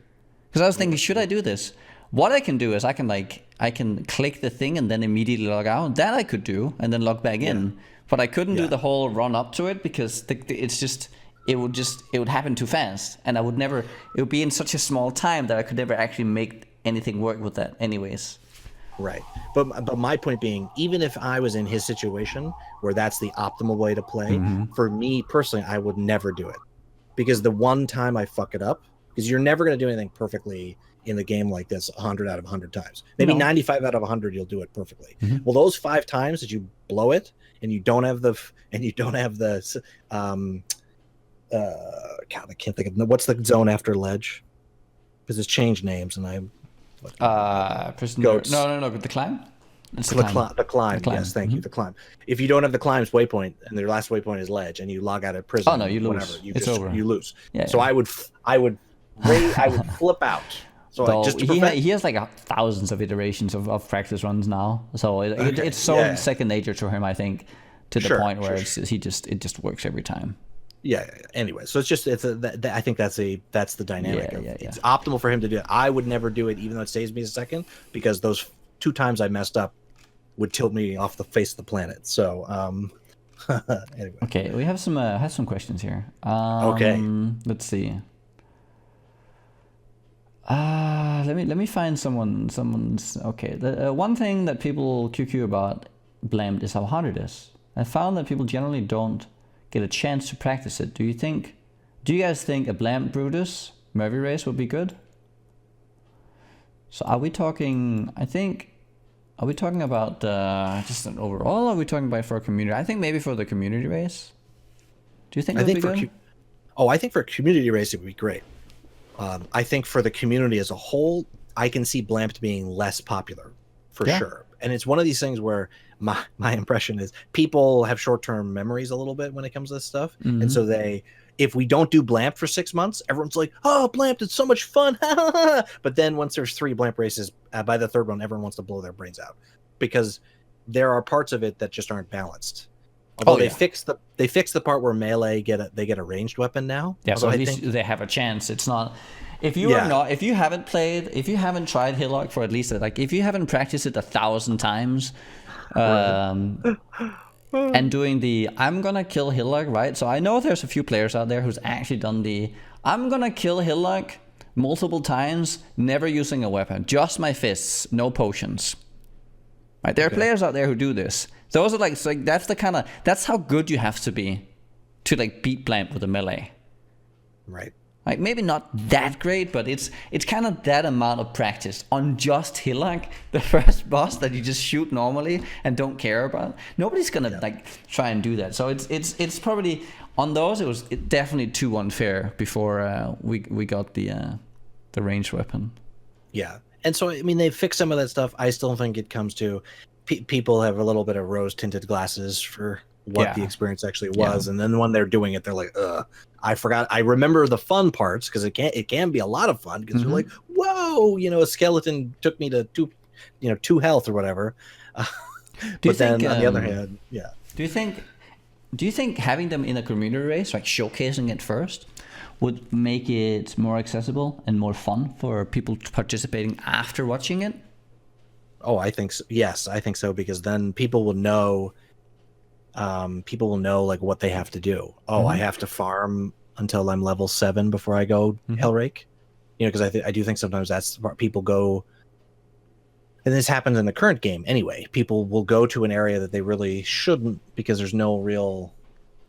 Because I was thinking, should I do this? What I can do is I can click the thing and then immediately log out. That I could do and then log back in. But I couldn't do the whole run up to it, because it would happen too fast. And it would be in such a small time that I could never actually make anything work with that anyways. Right. But my point being, even if I was in his situation where that's the optimal way to play, for me personally, I would never do it. Because the one time I fuck it up, because you're never going to do anything perfectly in the game like this 100 out of 100 times. Maybe 95 out of 100 you'll do it perfectly. Well, those 5 times that you blow it and you don't have the God, I can't think of what's the zone after ledge, because it's changed names and I goats. No, the climb. It's the climb. Yes, thank you. The climb. If you don't have the climb's waypoint and their last waypoint is ledge, and you log out of prison, you lose. It's over. You lose. So I would flip out. So he has like thousands of iterations of practice runs now. So it's so second nature to him, I think, to the point where it just works every time. Anyway, so I think that's the dynamic. It's optimal for him to do it. I would never do it, even though it saves me a second, because those 2 times I messed up would tilt me off the face of the planet. So anyway. Okay, we have some questions here. Let's see. Let me find someone's. Okay, the one thing that people QQ about Blam is how hard it is. I found that people generally don't get a chance to practice it. Do you guys think a Blam Brutus Murphy race would be good? So are we talking about just an overall, or are we talking about for a community? I think maybe for the community race. Do you think it would be good? I think for a community race it would be great. I think for the community as a whole, I can see Blamp being less popular for sure. And it's one of these things where my impression is people have short-term memories a little bit when it comes to this stuff. And so if we don't do Blamp for 6 months, everyone's like, oh, Blamp, it's so much fun. But then once there's 3 Blamp races, by the third one, everyone wants to blow their brains out because there are parts of it that just aren't balanced. Although they fixed the part where melee get a ranged weapon now. Yeah, so at least they have a chance. It's not if you haven't tried Hillock for at least like if you haven't practiced it 1,000 times, and doing the I'm gonna kill Hillock, right? So I know there's a few players out there who's actually done the I'm gonna kill Hillock multiple times, never using a weapon, just my fists, no potions. Right? There are players out there who do this. Those are like that's how good you have to be to like beat Blamp with a melee. Right. Like maybe not that great, but it's kind of that amount of practice on just Hillock, the first boss that you just shoot normally and don't care about. Nobody's gonna like try and do that. So it's probably on those. It was definitely too unfair before we got the ranged weapon. Yeah, and so I mean they fixed some of that stuff. I still think it comes to people have a little bit of rose tinted glasses for what the experience actually was, and then when they're doing it, they're like, ugh. I forgot. I remember the fun parts because it can be a lot of fun because you're like, whoa, a skeleton took me to 2 health or whatever. But then on the other hand, Do you think having them in a community race, like showcasing it first, would make it more accessible and more fun for people participating after watching it? Oh, I think so. Yes, I think so because then people will know. Like what they have to do. I have to farm until I'm level 7 before I go Hellrake. Because I do think sometimes that's where people go, and this happens in the current game anyway. People will go to an area that they really shouldn't because there's no real,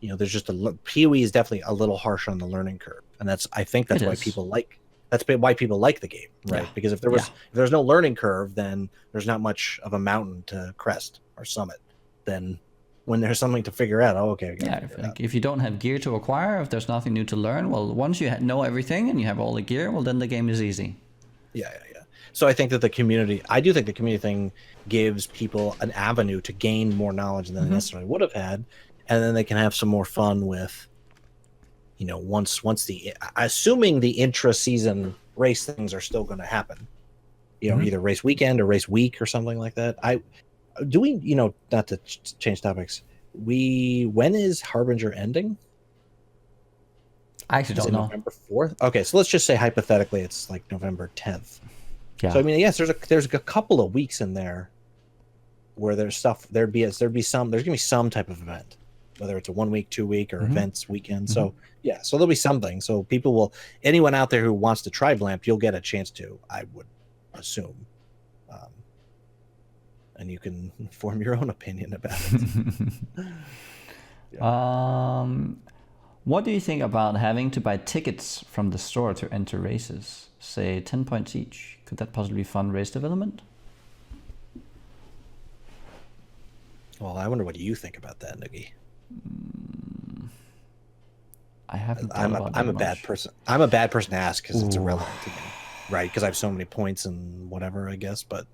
there's just PoE is definitely a little harsh on the learning curve, and I think that's why people like the game, right? Yeah. Because if there's no learning curve, then there's not much of a mountain to crest or summit. Then when there's something to figure out, if you don't have gear to acquire, if there's nothing new to learn, well, once you know everything and you have all the gear, well, then the game is easy. Yeah. So I think that the community thing gives people an avenue to gain more knowledge than they necessarily would have had, and then they can have some more fun with, assuming the intra-season race things are still going to happen, either race weekend or race week or something like that. Not to change topics, when is Harbinger ending? I actually don't know. November 4th? Okay, so let's just say hypothetically it's like November 10th. Yeah. So I mean, yes, there's a couple of weeks in there where there's gonna be some type of event, whether it's a 1 week, 2 week, or events weekend. So so there'll be something. So anyone out there who wants to try Blamp, you'll get a chance to, I would assume. And you can form your own opinion about it. What do you think about having to buy tickets from the store to enter races? Say 10 points each. Could that possibly fund race development? Well, I wonder what you think about that, Nugi. I haven't. I'm a bad person. I'm a bad person to ask because it's irrelevant to me, right? Because I have so many points and whatever, I guess, but.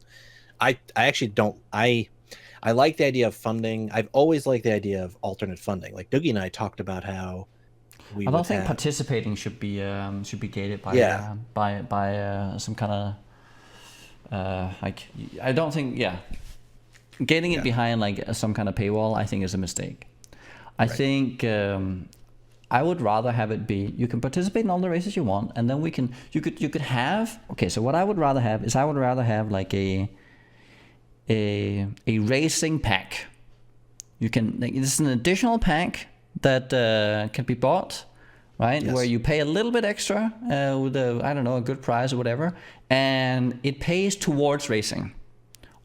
I actually don't. I like the idea of funding. I've always liked the idea of alternate funding. Like Dougie and I talked about how I don't think participating should be gated by some kind of I don't think gating it behind like some kind of paywall I think is a mistake. I think I would rather have it be you can participate in all the races you want, and then you could have so what I would rather have is like a racing pack. You can this is an additional pack that can be bought, right? Where you pay a little bit extra with a good price or whatever, and it pays towards racing.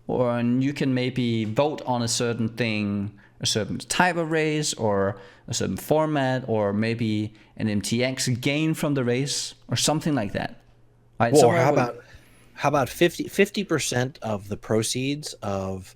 Or you can maybe vote on a certain thing, a certain type of race, or a certain format, or maybe an MTX gain from the race, or something like that. Right? Well, how about 50% of the proceeds of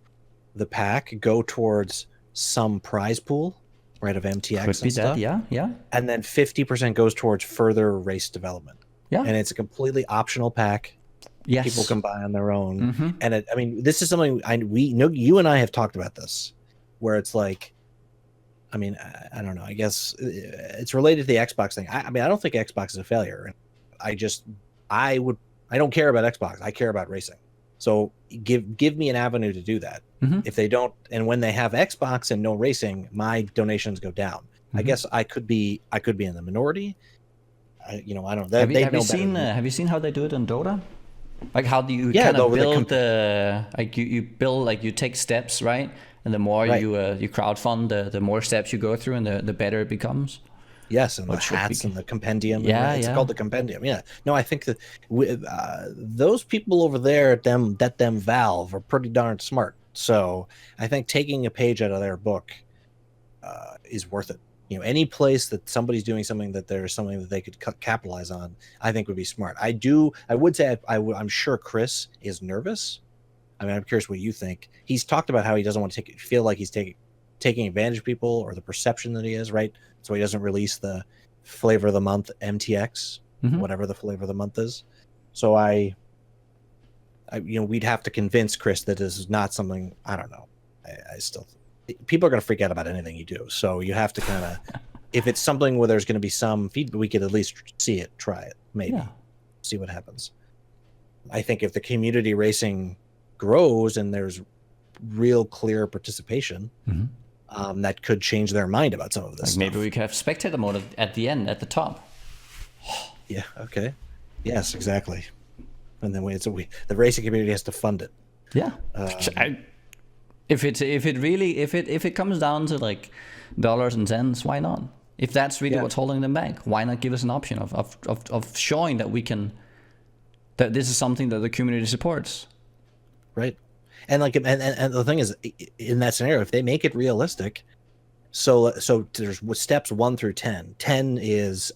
the pack go towards some prize pool, right, of MTX Could be stuff? That, yeah. And then 50% goes towards further race development. Yeah. And it's a completely optional pack. Yes. People can buy on their own. And this is something you and I have talked about this, where it's like, I mean, I don't know. I guess it's related to the Xbox thing. I mean, I don't think Xbox is a failure. I just, I would, I don't care about Xbox. I care about racing. So give me an avenue to do that. Mm-hmm. If they don't, and when they have Xbox and no racing, my donations go down. I guess I could be in the minority. I don't. Have you seen how they do it in Dota? Like how do you kind of build like you build, like you take steps, right? And the more you crowdfund, the more steps you go through, and the better it becomes. Yes, and the hats and the compendium. Yeah, it's called the compendium. Yeah. No, I think that those people over there at them Valve are pretty darn smart. So I think taking a page out of their book is worth it. Any place that somebody's doing something that there's something that they could capitalize on, I think would be smart. I would say I'm sure Chris is nervous. I mean, I'm curious what you think. He's talked about how he doesn't want to feel like he's taking advantage of people, or the perception that he is, right? So he doesn't release the flavor of the month MTX, whatever the flavor of the month is. So we'd have to convince Chris that this is not something. I don't know. I still, people are going to freak out about anything you do. So you have to kind of, if it's something where there's going to be some feedback, we could at least see it, try it, maybe see what happens. I think if the community racing grows and there's real clear participation, that could change their mind about some of this. Like maybe we could have spectator mode at the end, at the top. Yeah. Okay. Yes. Exactly. And then the racing community has to fund it. Yeah. If it comes down to like dollars and cents, why not? If that's really what's holding them back, why not give us an option of showing that that this is something that the community supports, right? And like, and the thing is, in that scenario, if they make it realistic, so there's steps 1 through 10. 10 is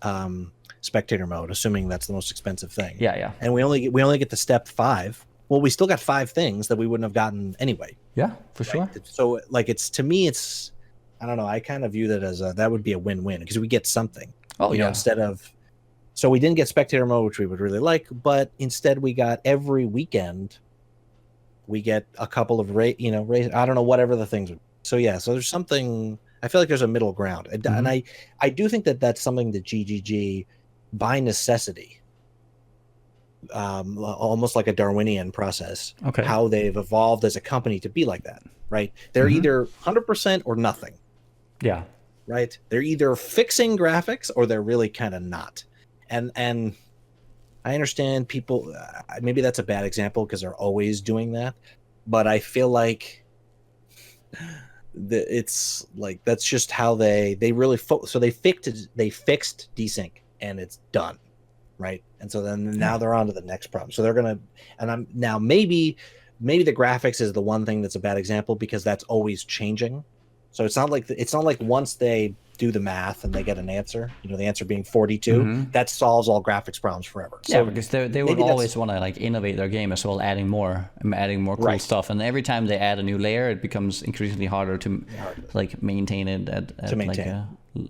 spectator mode, assuming that's the most expensive thing. Yeah. And we only get to step 5. Well, we still got 5 things that we wouldn't have gotten anyway. Yeah, for sure. So like, to me, I don't know. I kind of view that as that would be a win-win, because we get something. Instead of, so we didn't get spectator mode, which we would really like, but instead we got every weekend. We get a couple of race. I don't know, whatever the things would. So yeah, so there's something. I feel like there's a middle ground, and I do think that that's something that GGG, by necessity, almost like a Darwinian process. Okay. How they've evolved as a company to be like that, right? They're either 100% or nothing. Yeah. Right. They're either fixing graphics or they're really kind of not. And I understand people, maybe that's a bad example because they're always doing that, but I feel like it's like, that's just how they really so they fixed desync and it's done. Right. And so then now they're on to the next problem. So they're going to, and I'm now maybe the graphics is the one thing that's a bad example, because that's always changing. So it's not like once they do the math and they get an answer, the answer being 42, that solves all graphics problems forever. So because they would always want to like innovate their game as well, adding more cool stuff. And every time they add a new layer, it becomes increasingly harder to like maintain it to maintain.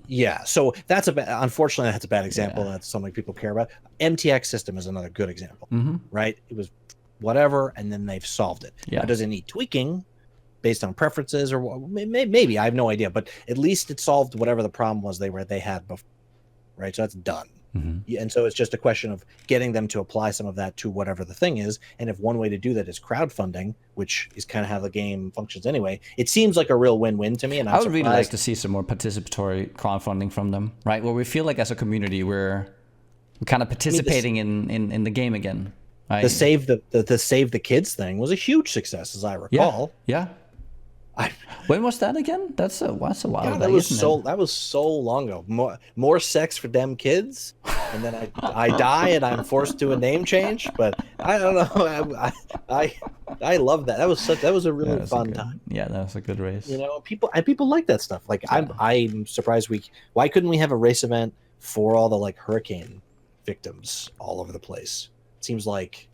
Yeah, so unfortunately that's a bad example. That's something people care about. MTX system is another good example, right? It was whatever, and then they've solved it. Yeah. Now, does it need tweaking based on preferences, or maybe, I have no idea, but at least it solved whatever the problem was they had before, right? So that's done. And so it's just a question of getting them to apply some of that to whatever the thing is. And if one way to do that is crowdfunding, which is kind of how the game functions anyway, it seems like a real win-win to me. And I would really like to see some more participatory crowdfunding from them, right? Where we feel like as a community we're kind of participating in the game again. Right? The save the kids thing was a huge success, as I recall. Yeah. When was that again? That's a while ago. That was so long ago. More sex for them kids, and then I die and I'm forced to a name change. But I don't know. I love that. That was a really fun time. Yeah, that was a good race. People like that stuff. Like I'm surprised why couldn't we have a race event for all the like hurricane victims all over the place? It seems like.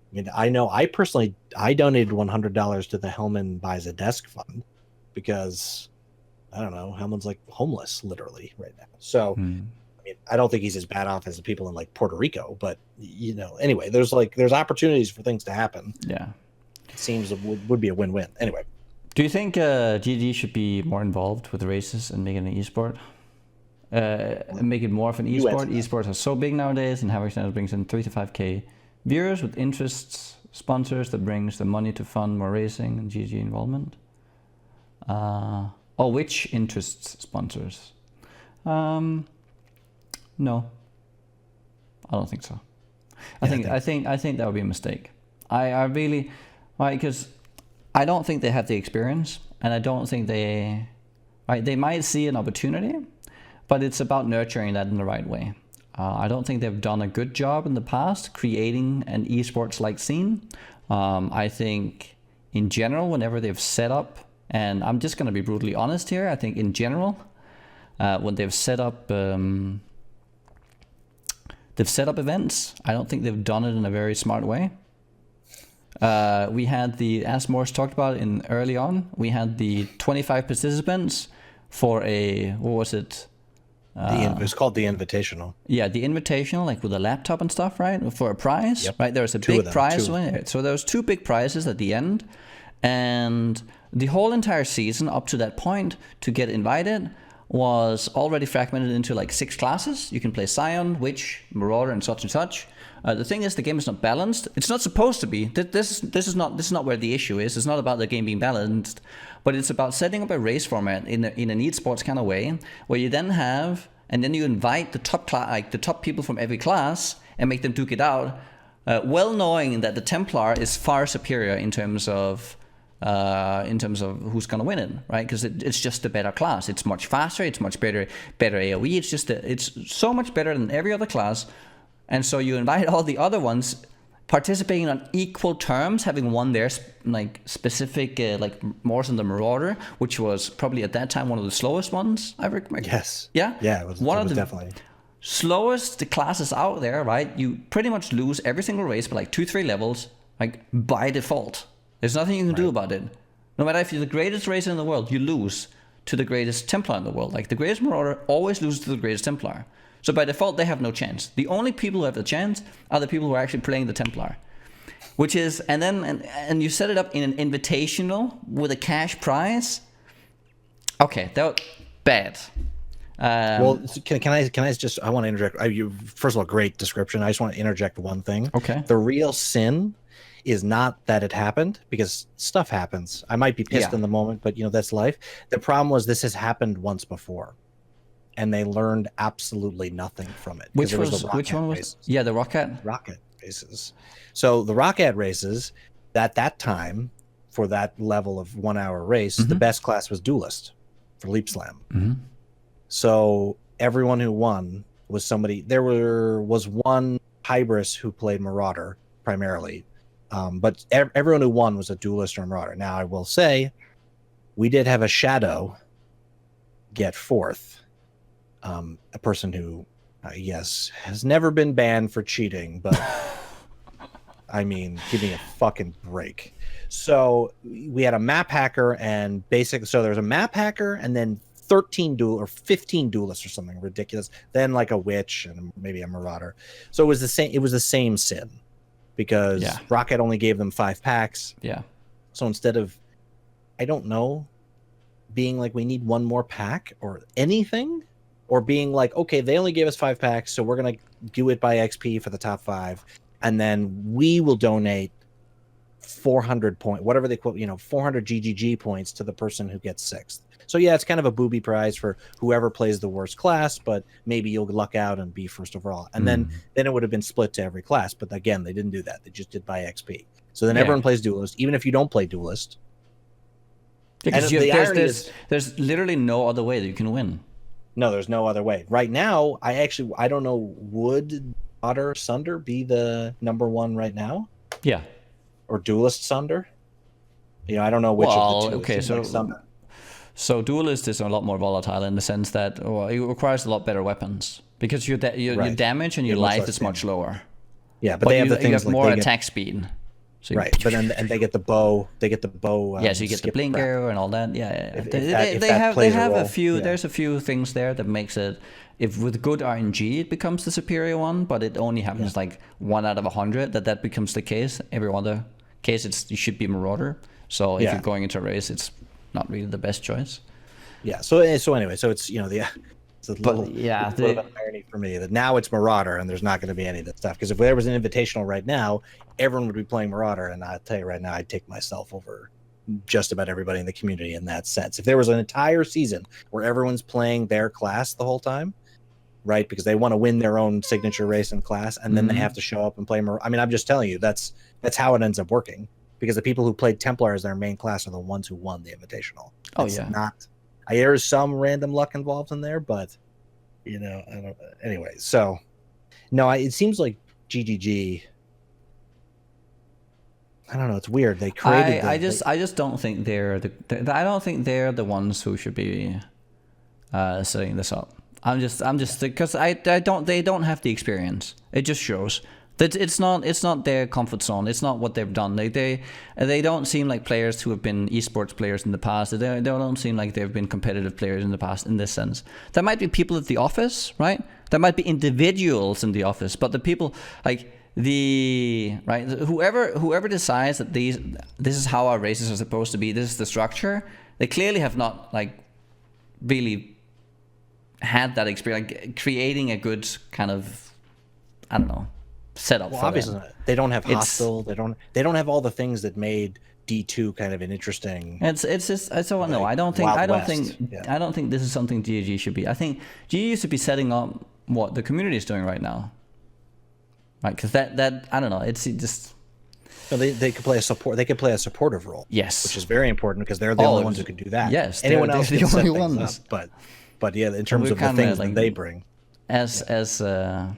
I mean, I know I personally donated $100 to the Hellman Buys a Desk fund, because I don't know, Hellman's like homeless literally right now. So I mean, I don't think he's as bad off as the people in like Puerto Rico, but anyway, there's opportunities for things to happen. Yeah, it seems it would be a win-win. Anyway, Do you think GG should be more involved with races and make it an esport? Make it more of an esport. Esports are so big nowadays, and Havoc Channel brings in 3 to 5k viewers with interests, sponsors that brings the money to fund more racing and GG involvement. Which interests sponsors? No, I don't think so. I think that would be a mistake. I really, because I don't think they have the experience, and I don't think they might see an opportunity, but it's about nurturing that in the right way. I don't think they've done a good job in the past creating an esports-like scene. I think in general, whenever they've set up, and I'm just going to be brutally honest here, I think in general, when they've set up events, I don't think they've done it in a very smart way. We had as Morris talked about early on, we had the 25 participants for what was it? It was called the Invitational. Yeah, the Invitational, like with a laptop and stuff, right? For a prize, right? There was a big prize winner. So there was 2 big prizes at the end, and the whole entire season up to that point to get invited was already fragmented into like 6 classes. You can play Scion, Witch, Marauder, and such and such. The thing is, the game is not balanced. It's not supposed to be. This is not where the issue is. It's not about the game being balanced, but it's about setting up a race format in an esports kind of way, where you then you invite the top people from every class and make them duke it out, well knowing that the Templar is far superior in terms of who's gonna win it, right? Because it's just a better class. It's much faster. It's much better AOE. It's so much better than every other class. And so you invite all the other ones participating on equal terms, having won their specific, like more than the Marauder, which was probably at that time one of the slowest ones I recommend. Yes. Yeah? Yeah, it was definitely slowest classes out there, right? You pretty much lose every single race by like 2-3 levels, like by default. There's nothing you can do about it. No matter if you're the greatest racer in the world, you lose to the greatest Templar in the world. Like the greatest Marauder always loses to the greatest Templar. So by default, they have no chance. The only people who have the chance are the people who are actually playing the Templar. Which is, and you set it up in an invitational with a cash prize. Okay, that was bad. Well, can I just, I want to interject. First of all, great description. I just want to interject one thing. Okay. The real sin is not that it happened, because stuff happens. I might be pissed in the moment, but that's life. The problem was this has happened once before, and they learned absolutely nothing from it. Which one was? Races. Yeah, the Rocket races. So the Rocket races, at that time, for that level of 1 hour race, the best class was Duelist for Leap Slam. So everyone who won was somebody. There was one Hybris who played Marauder primarily. But everyone who won was a Duelist or a Marauder. Now, I will say, we did have a Shadow get 4th. A person who, has never been banned for cheating, but I mean, give me a fucking break. So we had a map hacker, and so there was a map hacker, and then 15 duelists or something ridiculous. Then like a witch and maybe a Marauder. So it was the same. It was the same sin, because Rocket only gave them 5 packs. Yeah. So instead of, I don't know, being like, we need 1 more pack or anything, or being like, okay, they only gave us 5 packs, so we're gonna do it by XP for the top 5, and then we will donate 400 whatever they quote, 400 GGG points to the person who gets 6th. So yeah, it's kind of a booby prize for whoever plays the worst class, but maybe you'll luck out and be 1st overall. And then it would have been split to every class. But again, they didn't do that. They just did by XP. So then everyone plays Duelist, even if you don't play Duelist. Because there's literally no other way that you can win. No, there's no other way. Right now, I don't know, would Otter Sunder be the number 1 right now? Yeah. Or Duelist Sunder? I don't know which of the two. Okay, so Duelist is a lot more volatile in the sense that it requires a lot better weapons, because your damage and your life is much lower. Yeah, but they have the things, you have more attack speed. So right, but then they get the bow. They get the bow. So you get the blinker and all that. Yeah. They have a few. Yeah. There's a few things there that makes it. If with good RNG, it becomes the superior one, but it only happens like 1 out of 100 that becomes the case. Every other case, it should be Marauder. So if you're going into a race, it's not really the best choice. Yeah. So anyway, so it's it's a little, it's a little bit of irony for me that now it's Marauder and there's not going to be any of that stuff. Because if there was an invitational right now, everyone would be playing Marauder, and I'll tell you right now, I'd take myself over just about everybody in the community in that sense. If there was an entire season where everyone's playing their class the whole time, right, because they want to win their own signature race in class, and then they have to show up and play I mean, I'm just telling you, that's how it ends up working, because the people who played Templar as their main class are the ones who won the invitational. Not there's some random luck involved in there, but I don't anyway. So no, it seems like GGG, I don't know. It's weird. They created. I just don't think they're I don't think they're the ones who should be setting this up. I'm just because they don't have the experience. It just shows that it's not their comfort zone. It's not what they've done. They don't seem like players who have been esports players in the past. They don't seem like they've been competitive players in the past in this sense. There might be people at the office, right? There might be individuals in the office, but the people like whoever decides that this is how our races are supposed to be, this is the structure, they clearly have not like really had that experience, like creating a good kind of, I don't know, setup. Well, obviously they don't have hostile. They don't have all the things that made D2 kind of an interesting. It's just I don't know. I don't think this is something GG should be. I think GG should be setting up what the community is doing right now. Right, because that I don't know. It's just. So they could play a support. They could play a supportive role. Yes, which is very important because they're the only ones who can do that. Yes, anyone else the only ones. But yeah, in terms of the things that they bring, as the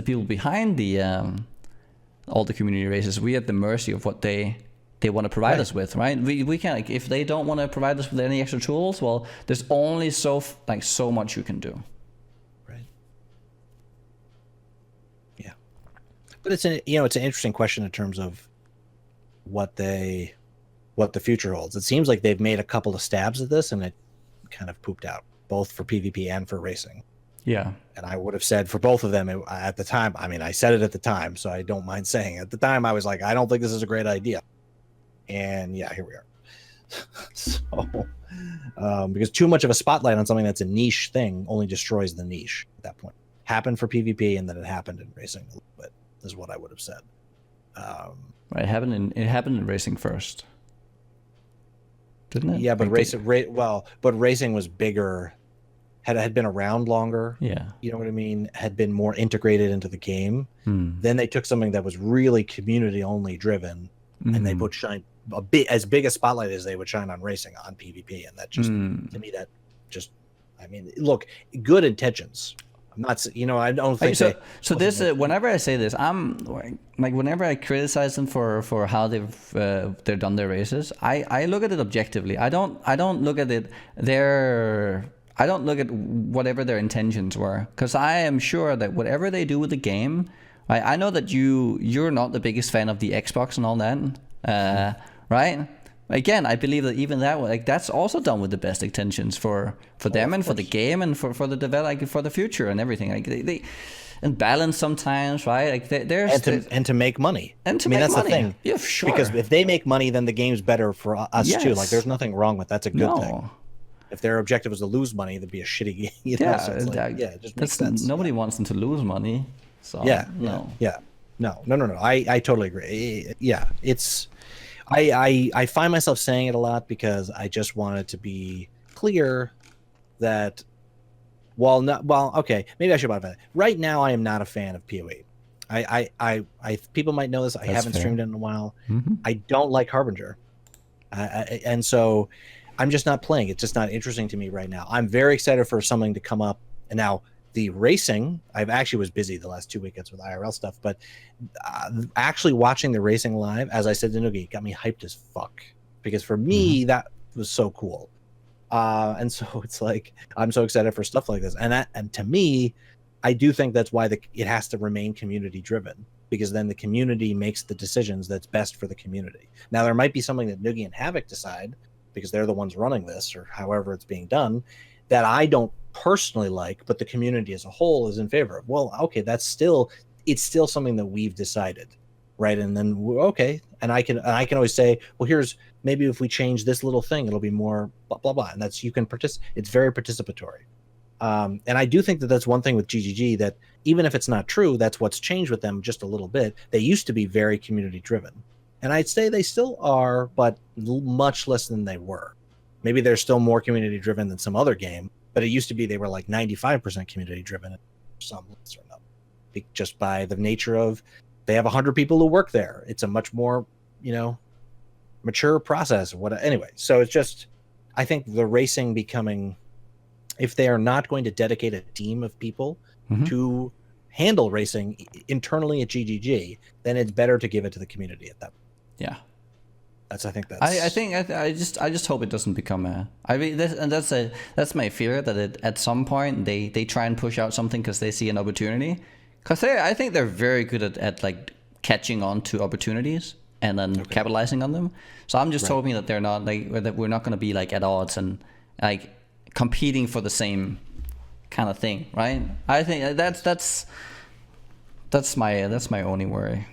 people behind the all the community races, we are at the mercy of what they want to provide us with, right? We can't, like, if they don't want to provide us with any extra tools, well, there's only so much you can do. Right. Yeah, but it's an interesting question in terms of what the future holds. It seems like they've made a couple of stabs at this and it kind of pooped out, both for PvP and for racing. Yeah. And I would have said for both of them at the time, I mean, I said it at the time, so I don't mind saying it. At the time I was like, I don't think this is a great idea. And yeah, here we are. So, because too much of a spotlight on something that's a niche thing only destroys the niche at that point. Happened for PvP and then it happened in racing a little bit, is what I would have said. Right, it happened in racing first. Didn't it? Yeah, but racing was bigger, had been around longer. Yeah, you know what I mean. Had been more integrated into the game. Then they took something that was really community only driven, and they would shine as big a spotlight as they would shine on racing on PvP, and that just to me that just, I mean, look, good intentions. I'm not, I don't think so. This whenever I say this, I'm like whenever I criticize them for how they've done their races, I look at it objectively. I don't look at it I don't look at whatever their intentions were, because I am sure that whatever they do with the game, right? I know that you're not the biggest fan of the Xbox and all that, right? Again, I believe that even that, like, that's also done with the best intentions for them and for the game and for the develop, for the future and everything. Like they and balance sometimes, right? Like there's and to make money. And to make money. That's the thing. Yeah, sure. Because if they make money, then the game's better for us too. Like there's nothing wrong with that's a good thing. If their objective was to lose money, that'd be a shitty game. So it just makes sense. Nobody wants them to lose money. So no. I totally agree. Yeah, it's. I find myself saying it a lot because I just want it to be clear that okay, maybe I should modify that. Right now, I am not a fan of PoE. I people might know this. I haven't streamed it in a while. I don't like Harbinger, and so I'm just not playing. It's just not interesting to me right now. I'm very excited for something to come up. And now the racing, I've actually was busy the last 2 weekends with IRL stuff, but actually watching the racing live, as I said to Nugi, got me hyped as fuck, because for me that was so cool. And so it's like I'm so excited for stuff like this, and to me, I do think that's why it has to remain community driven, because then the community makes the decisions that's best for the community. Now there might be something that Nugi and Havoc decide, because they're the ones running this or however it's being done, that I don't personally like, but the community as a whole is in favor of. Well, okay, it's still something that we've decided, right? And then okay, and I can always say, well, here's maybe if we change this little thing, it'll be more blah blah blah, and that's you can participate. It's very participatory, and I do think that that's one thing with GGG that even if it's not true, that's what's changed with them just a little bit. They used to be very community driven, and I'd say they still are, but much less than they were. Maybe they're still more community driven than some other game, but it used to be they were like 95% community driven, some less or not, just by the nature of they have 100 people who work there. It's a much more, mature process. Anyway, so it's just, I think the racing becoming, if they are not going to dedicate a team of people to handle racing internally at GGG, then it's better to give it to the community at that point. Yeah. I just hope it doesn't become a. I mean, that's my fear that at some point they try and push out something because they see an opportunity. Because I think they're very good at like catching on to opportunities and then capitalizing on them. So I'm just hoping that they're not that we're not going to be like at odds and like competing for the same kind of thing, right? I think that's my only worry.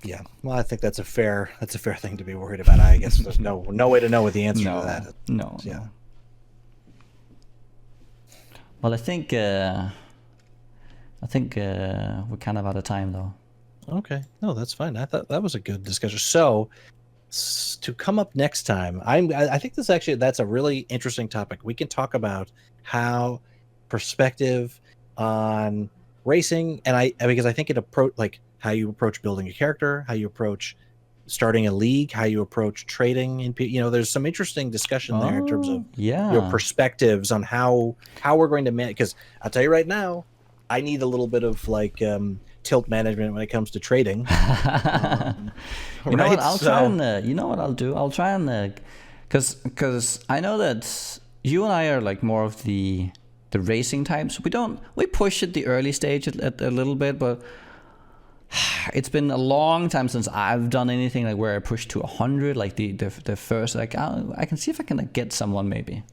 Yeah, well, I think that's a fair thing to be worried about. I guess there's no way to know what the answer to that. No. Well, I think we're kind of out of time though. Okay, no, that's fine. I thought that was a good discussion. So to come up next time, I think that's a really interesting topic. We can talk about how perspective on racing, and because I think it how you approach building a character, how you approach starting a league, how you approach trading, and there's some interesting discussion there in terms of your perspectives on how we're going to manage. Because I'll tell you right now, I need a little bit of tilt management when it comes to trading. You know what? I'll do. I'll try and because I know that you and I are like more of the racing types. We push at the early stage at a little bit, but it's been a long time since I've done anything like where I push to 100, like the first, like I can see if I can get someone maybe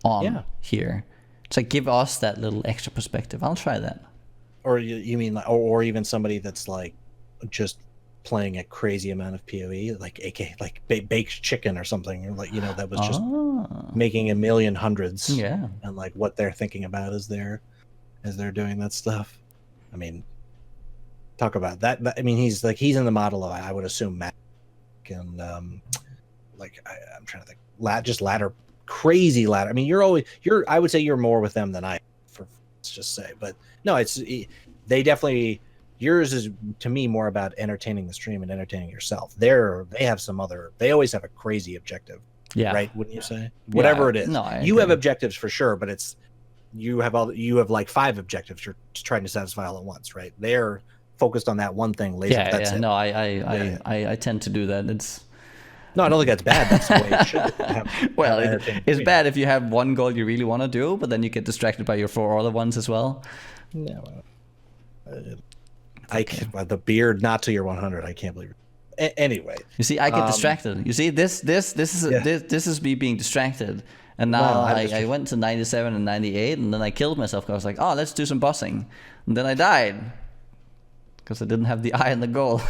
on here to give us that little extra perspective. I'll try that. Or you mean or even somebody that's like just playing a crazy amount of PoE, like baked chicken or something, that was just making a million hundreds. Yeah, and like what they're thinking about as they're doing that stuff. I mean, talk about that. I mean, he's in the model of, I would assume, Mac and I'm trying to think, just ladder, crazy ladder. I mean, I would say you're more with them than I, let's just say, but no, they definitely, yours is to me more about entertaining the stream and entertaining yourself. They always have a crazy objective. Yeah. Right. Wouldn't you say? Whatever it is. No, you have objectives for sure, but you have like 5 objectives you're trying to satisfy all at once, right? They're focused on that one thing. That's it. No, I tend to do that. No, I don't think that's bad. That's the way it should happen. Well, it's bad if you have one goal you really want to do, but then you get distracted by your 4 other ones as well. No, the beard not to your 100. I can't believe it. Anyway, you see, I get distracted. You see, this is me being distracted, and now I went to 97 and 98, and then I killed myself because I was like, oh, let's do some bossing, and then I died because I didn't have the eye on the goal,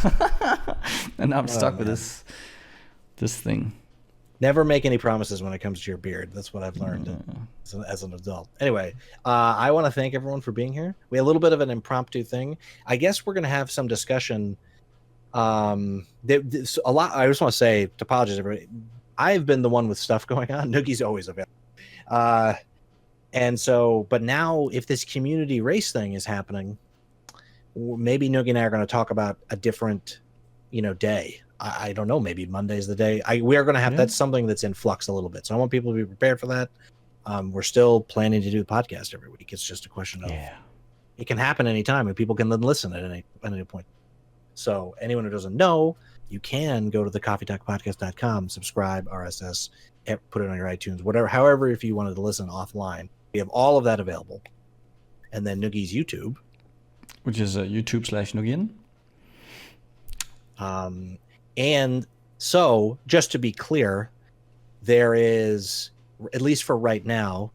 and now I'm stuck with this thing. Never make any promises when it comes to your beard. That's what I've learned as an adult. Anyway, I want to thank everyone for being here. We had a little bit of an impromptu thing. I guess we're going to have some discussion. A lot. I just want to say, to apologize, everybody. I've been the one with stuff going on. Noogie's always available. And so, but now if this community race thing is happening, maybe Noogie and I are going to talk about a different, day. I don't know. Maybe Monday's the day. We are going to have that's something that's in flux a little bit. So I want people to be prepared for that. We're still planning to do the podcast every week. It's just a question of it can happen anytime, and people can then listen at any point. So anyone who doesn't know, you can go to the coffeetalkpodcast.com, subscribe, RSS, put it on your iTunes, whatever. However, if you wanted to listen offline, we have all of that available. And then Noogie's YouTube, which is YouTube/nugiyen. And so, just to be clear, there is, at least for right now,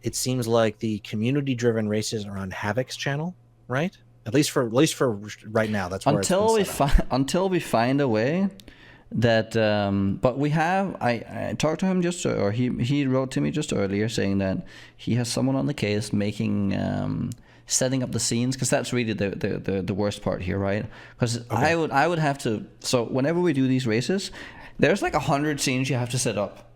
it seems like the community-driven races are on Havoc's channel, right? At least for right now, that's where it's been set up. Until we find a way that but we have I talked to him just or he wrote to me just earlier saying that he has someone on the case making setting up the scenes, because that's really the worst part here, right? Because okay. I would have to, so whenever we do these races, there's like 100 scenes you have to set up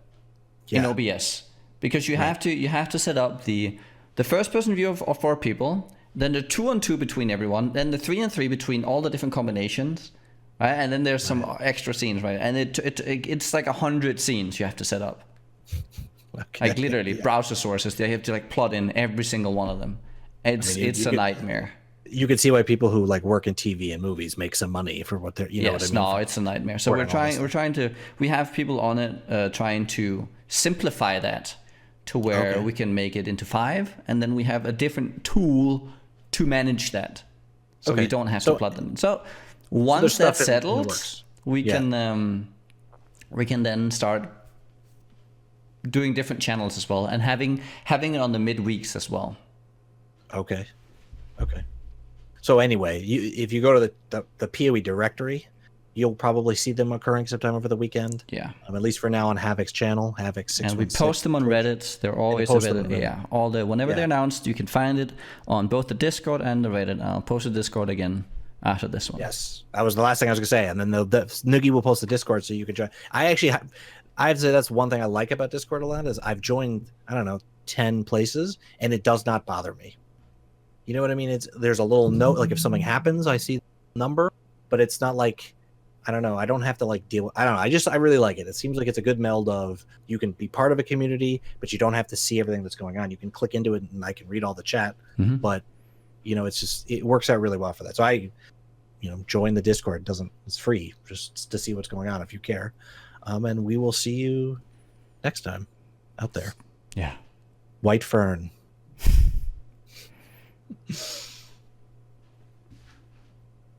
in OBS, because you have to set up the first person view of 4 people, then the 2-on-2 between everyone, then the 3-on-3 between all the different combinations, right? And then there's some extra scenes, right? And it's like 100 scenes you have to set up. Okay. Like literally browser sources, they have to like plot in every single one of them. It's a nightmare. You can see why people who like work in TV and movies make some money for what they're, you know what I mean? No, it's a nightmare. So we have people on it trying to simplify that to where we can make it into 5, and then we have a different tool to manage that. So we don't have to plot them. So once that's settled, we can then start doing different channels as well, and having it on the midweeks as well. Okay. So anyway, if you go to the PoE directory, you'll probably see them occurring sometime over the weekend. Yeah. At least for now on Havoc's channel, Havoc 616. And we post them on Reddit. They're always available. Yeah. Whenever they're announced, you can find it on both the Discord and the Reddit. I'll post the Discord again after this one. Yes. That was the last thing I was going to say. And then the Noogie will post the Discord so you can join. I have to say that's one thing I like about Discord a lot is I've joined, 10 places, and it does not bother me. You know what I mean? There's a little note, like if something happens, I see the number, but it's not like, I don't know. I don't have to like deal with, I don't know. I really like it. It seems like it's a good meld of you can be part of a community, but you don't have to see everything that's going on. You can click into it and I can read all the chat, but it works out really well for that. So I, join the Discord. It's free just to see what's going on if you care. And we will see you next time out there. Yeah. White fern.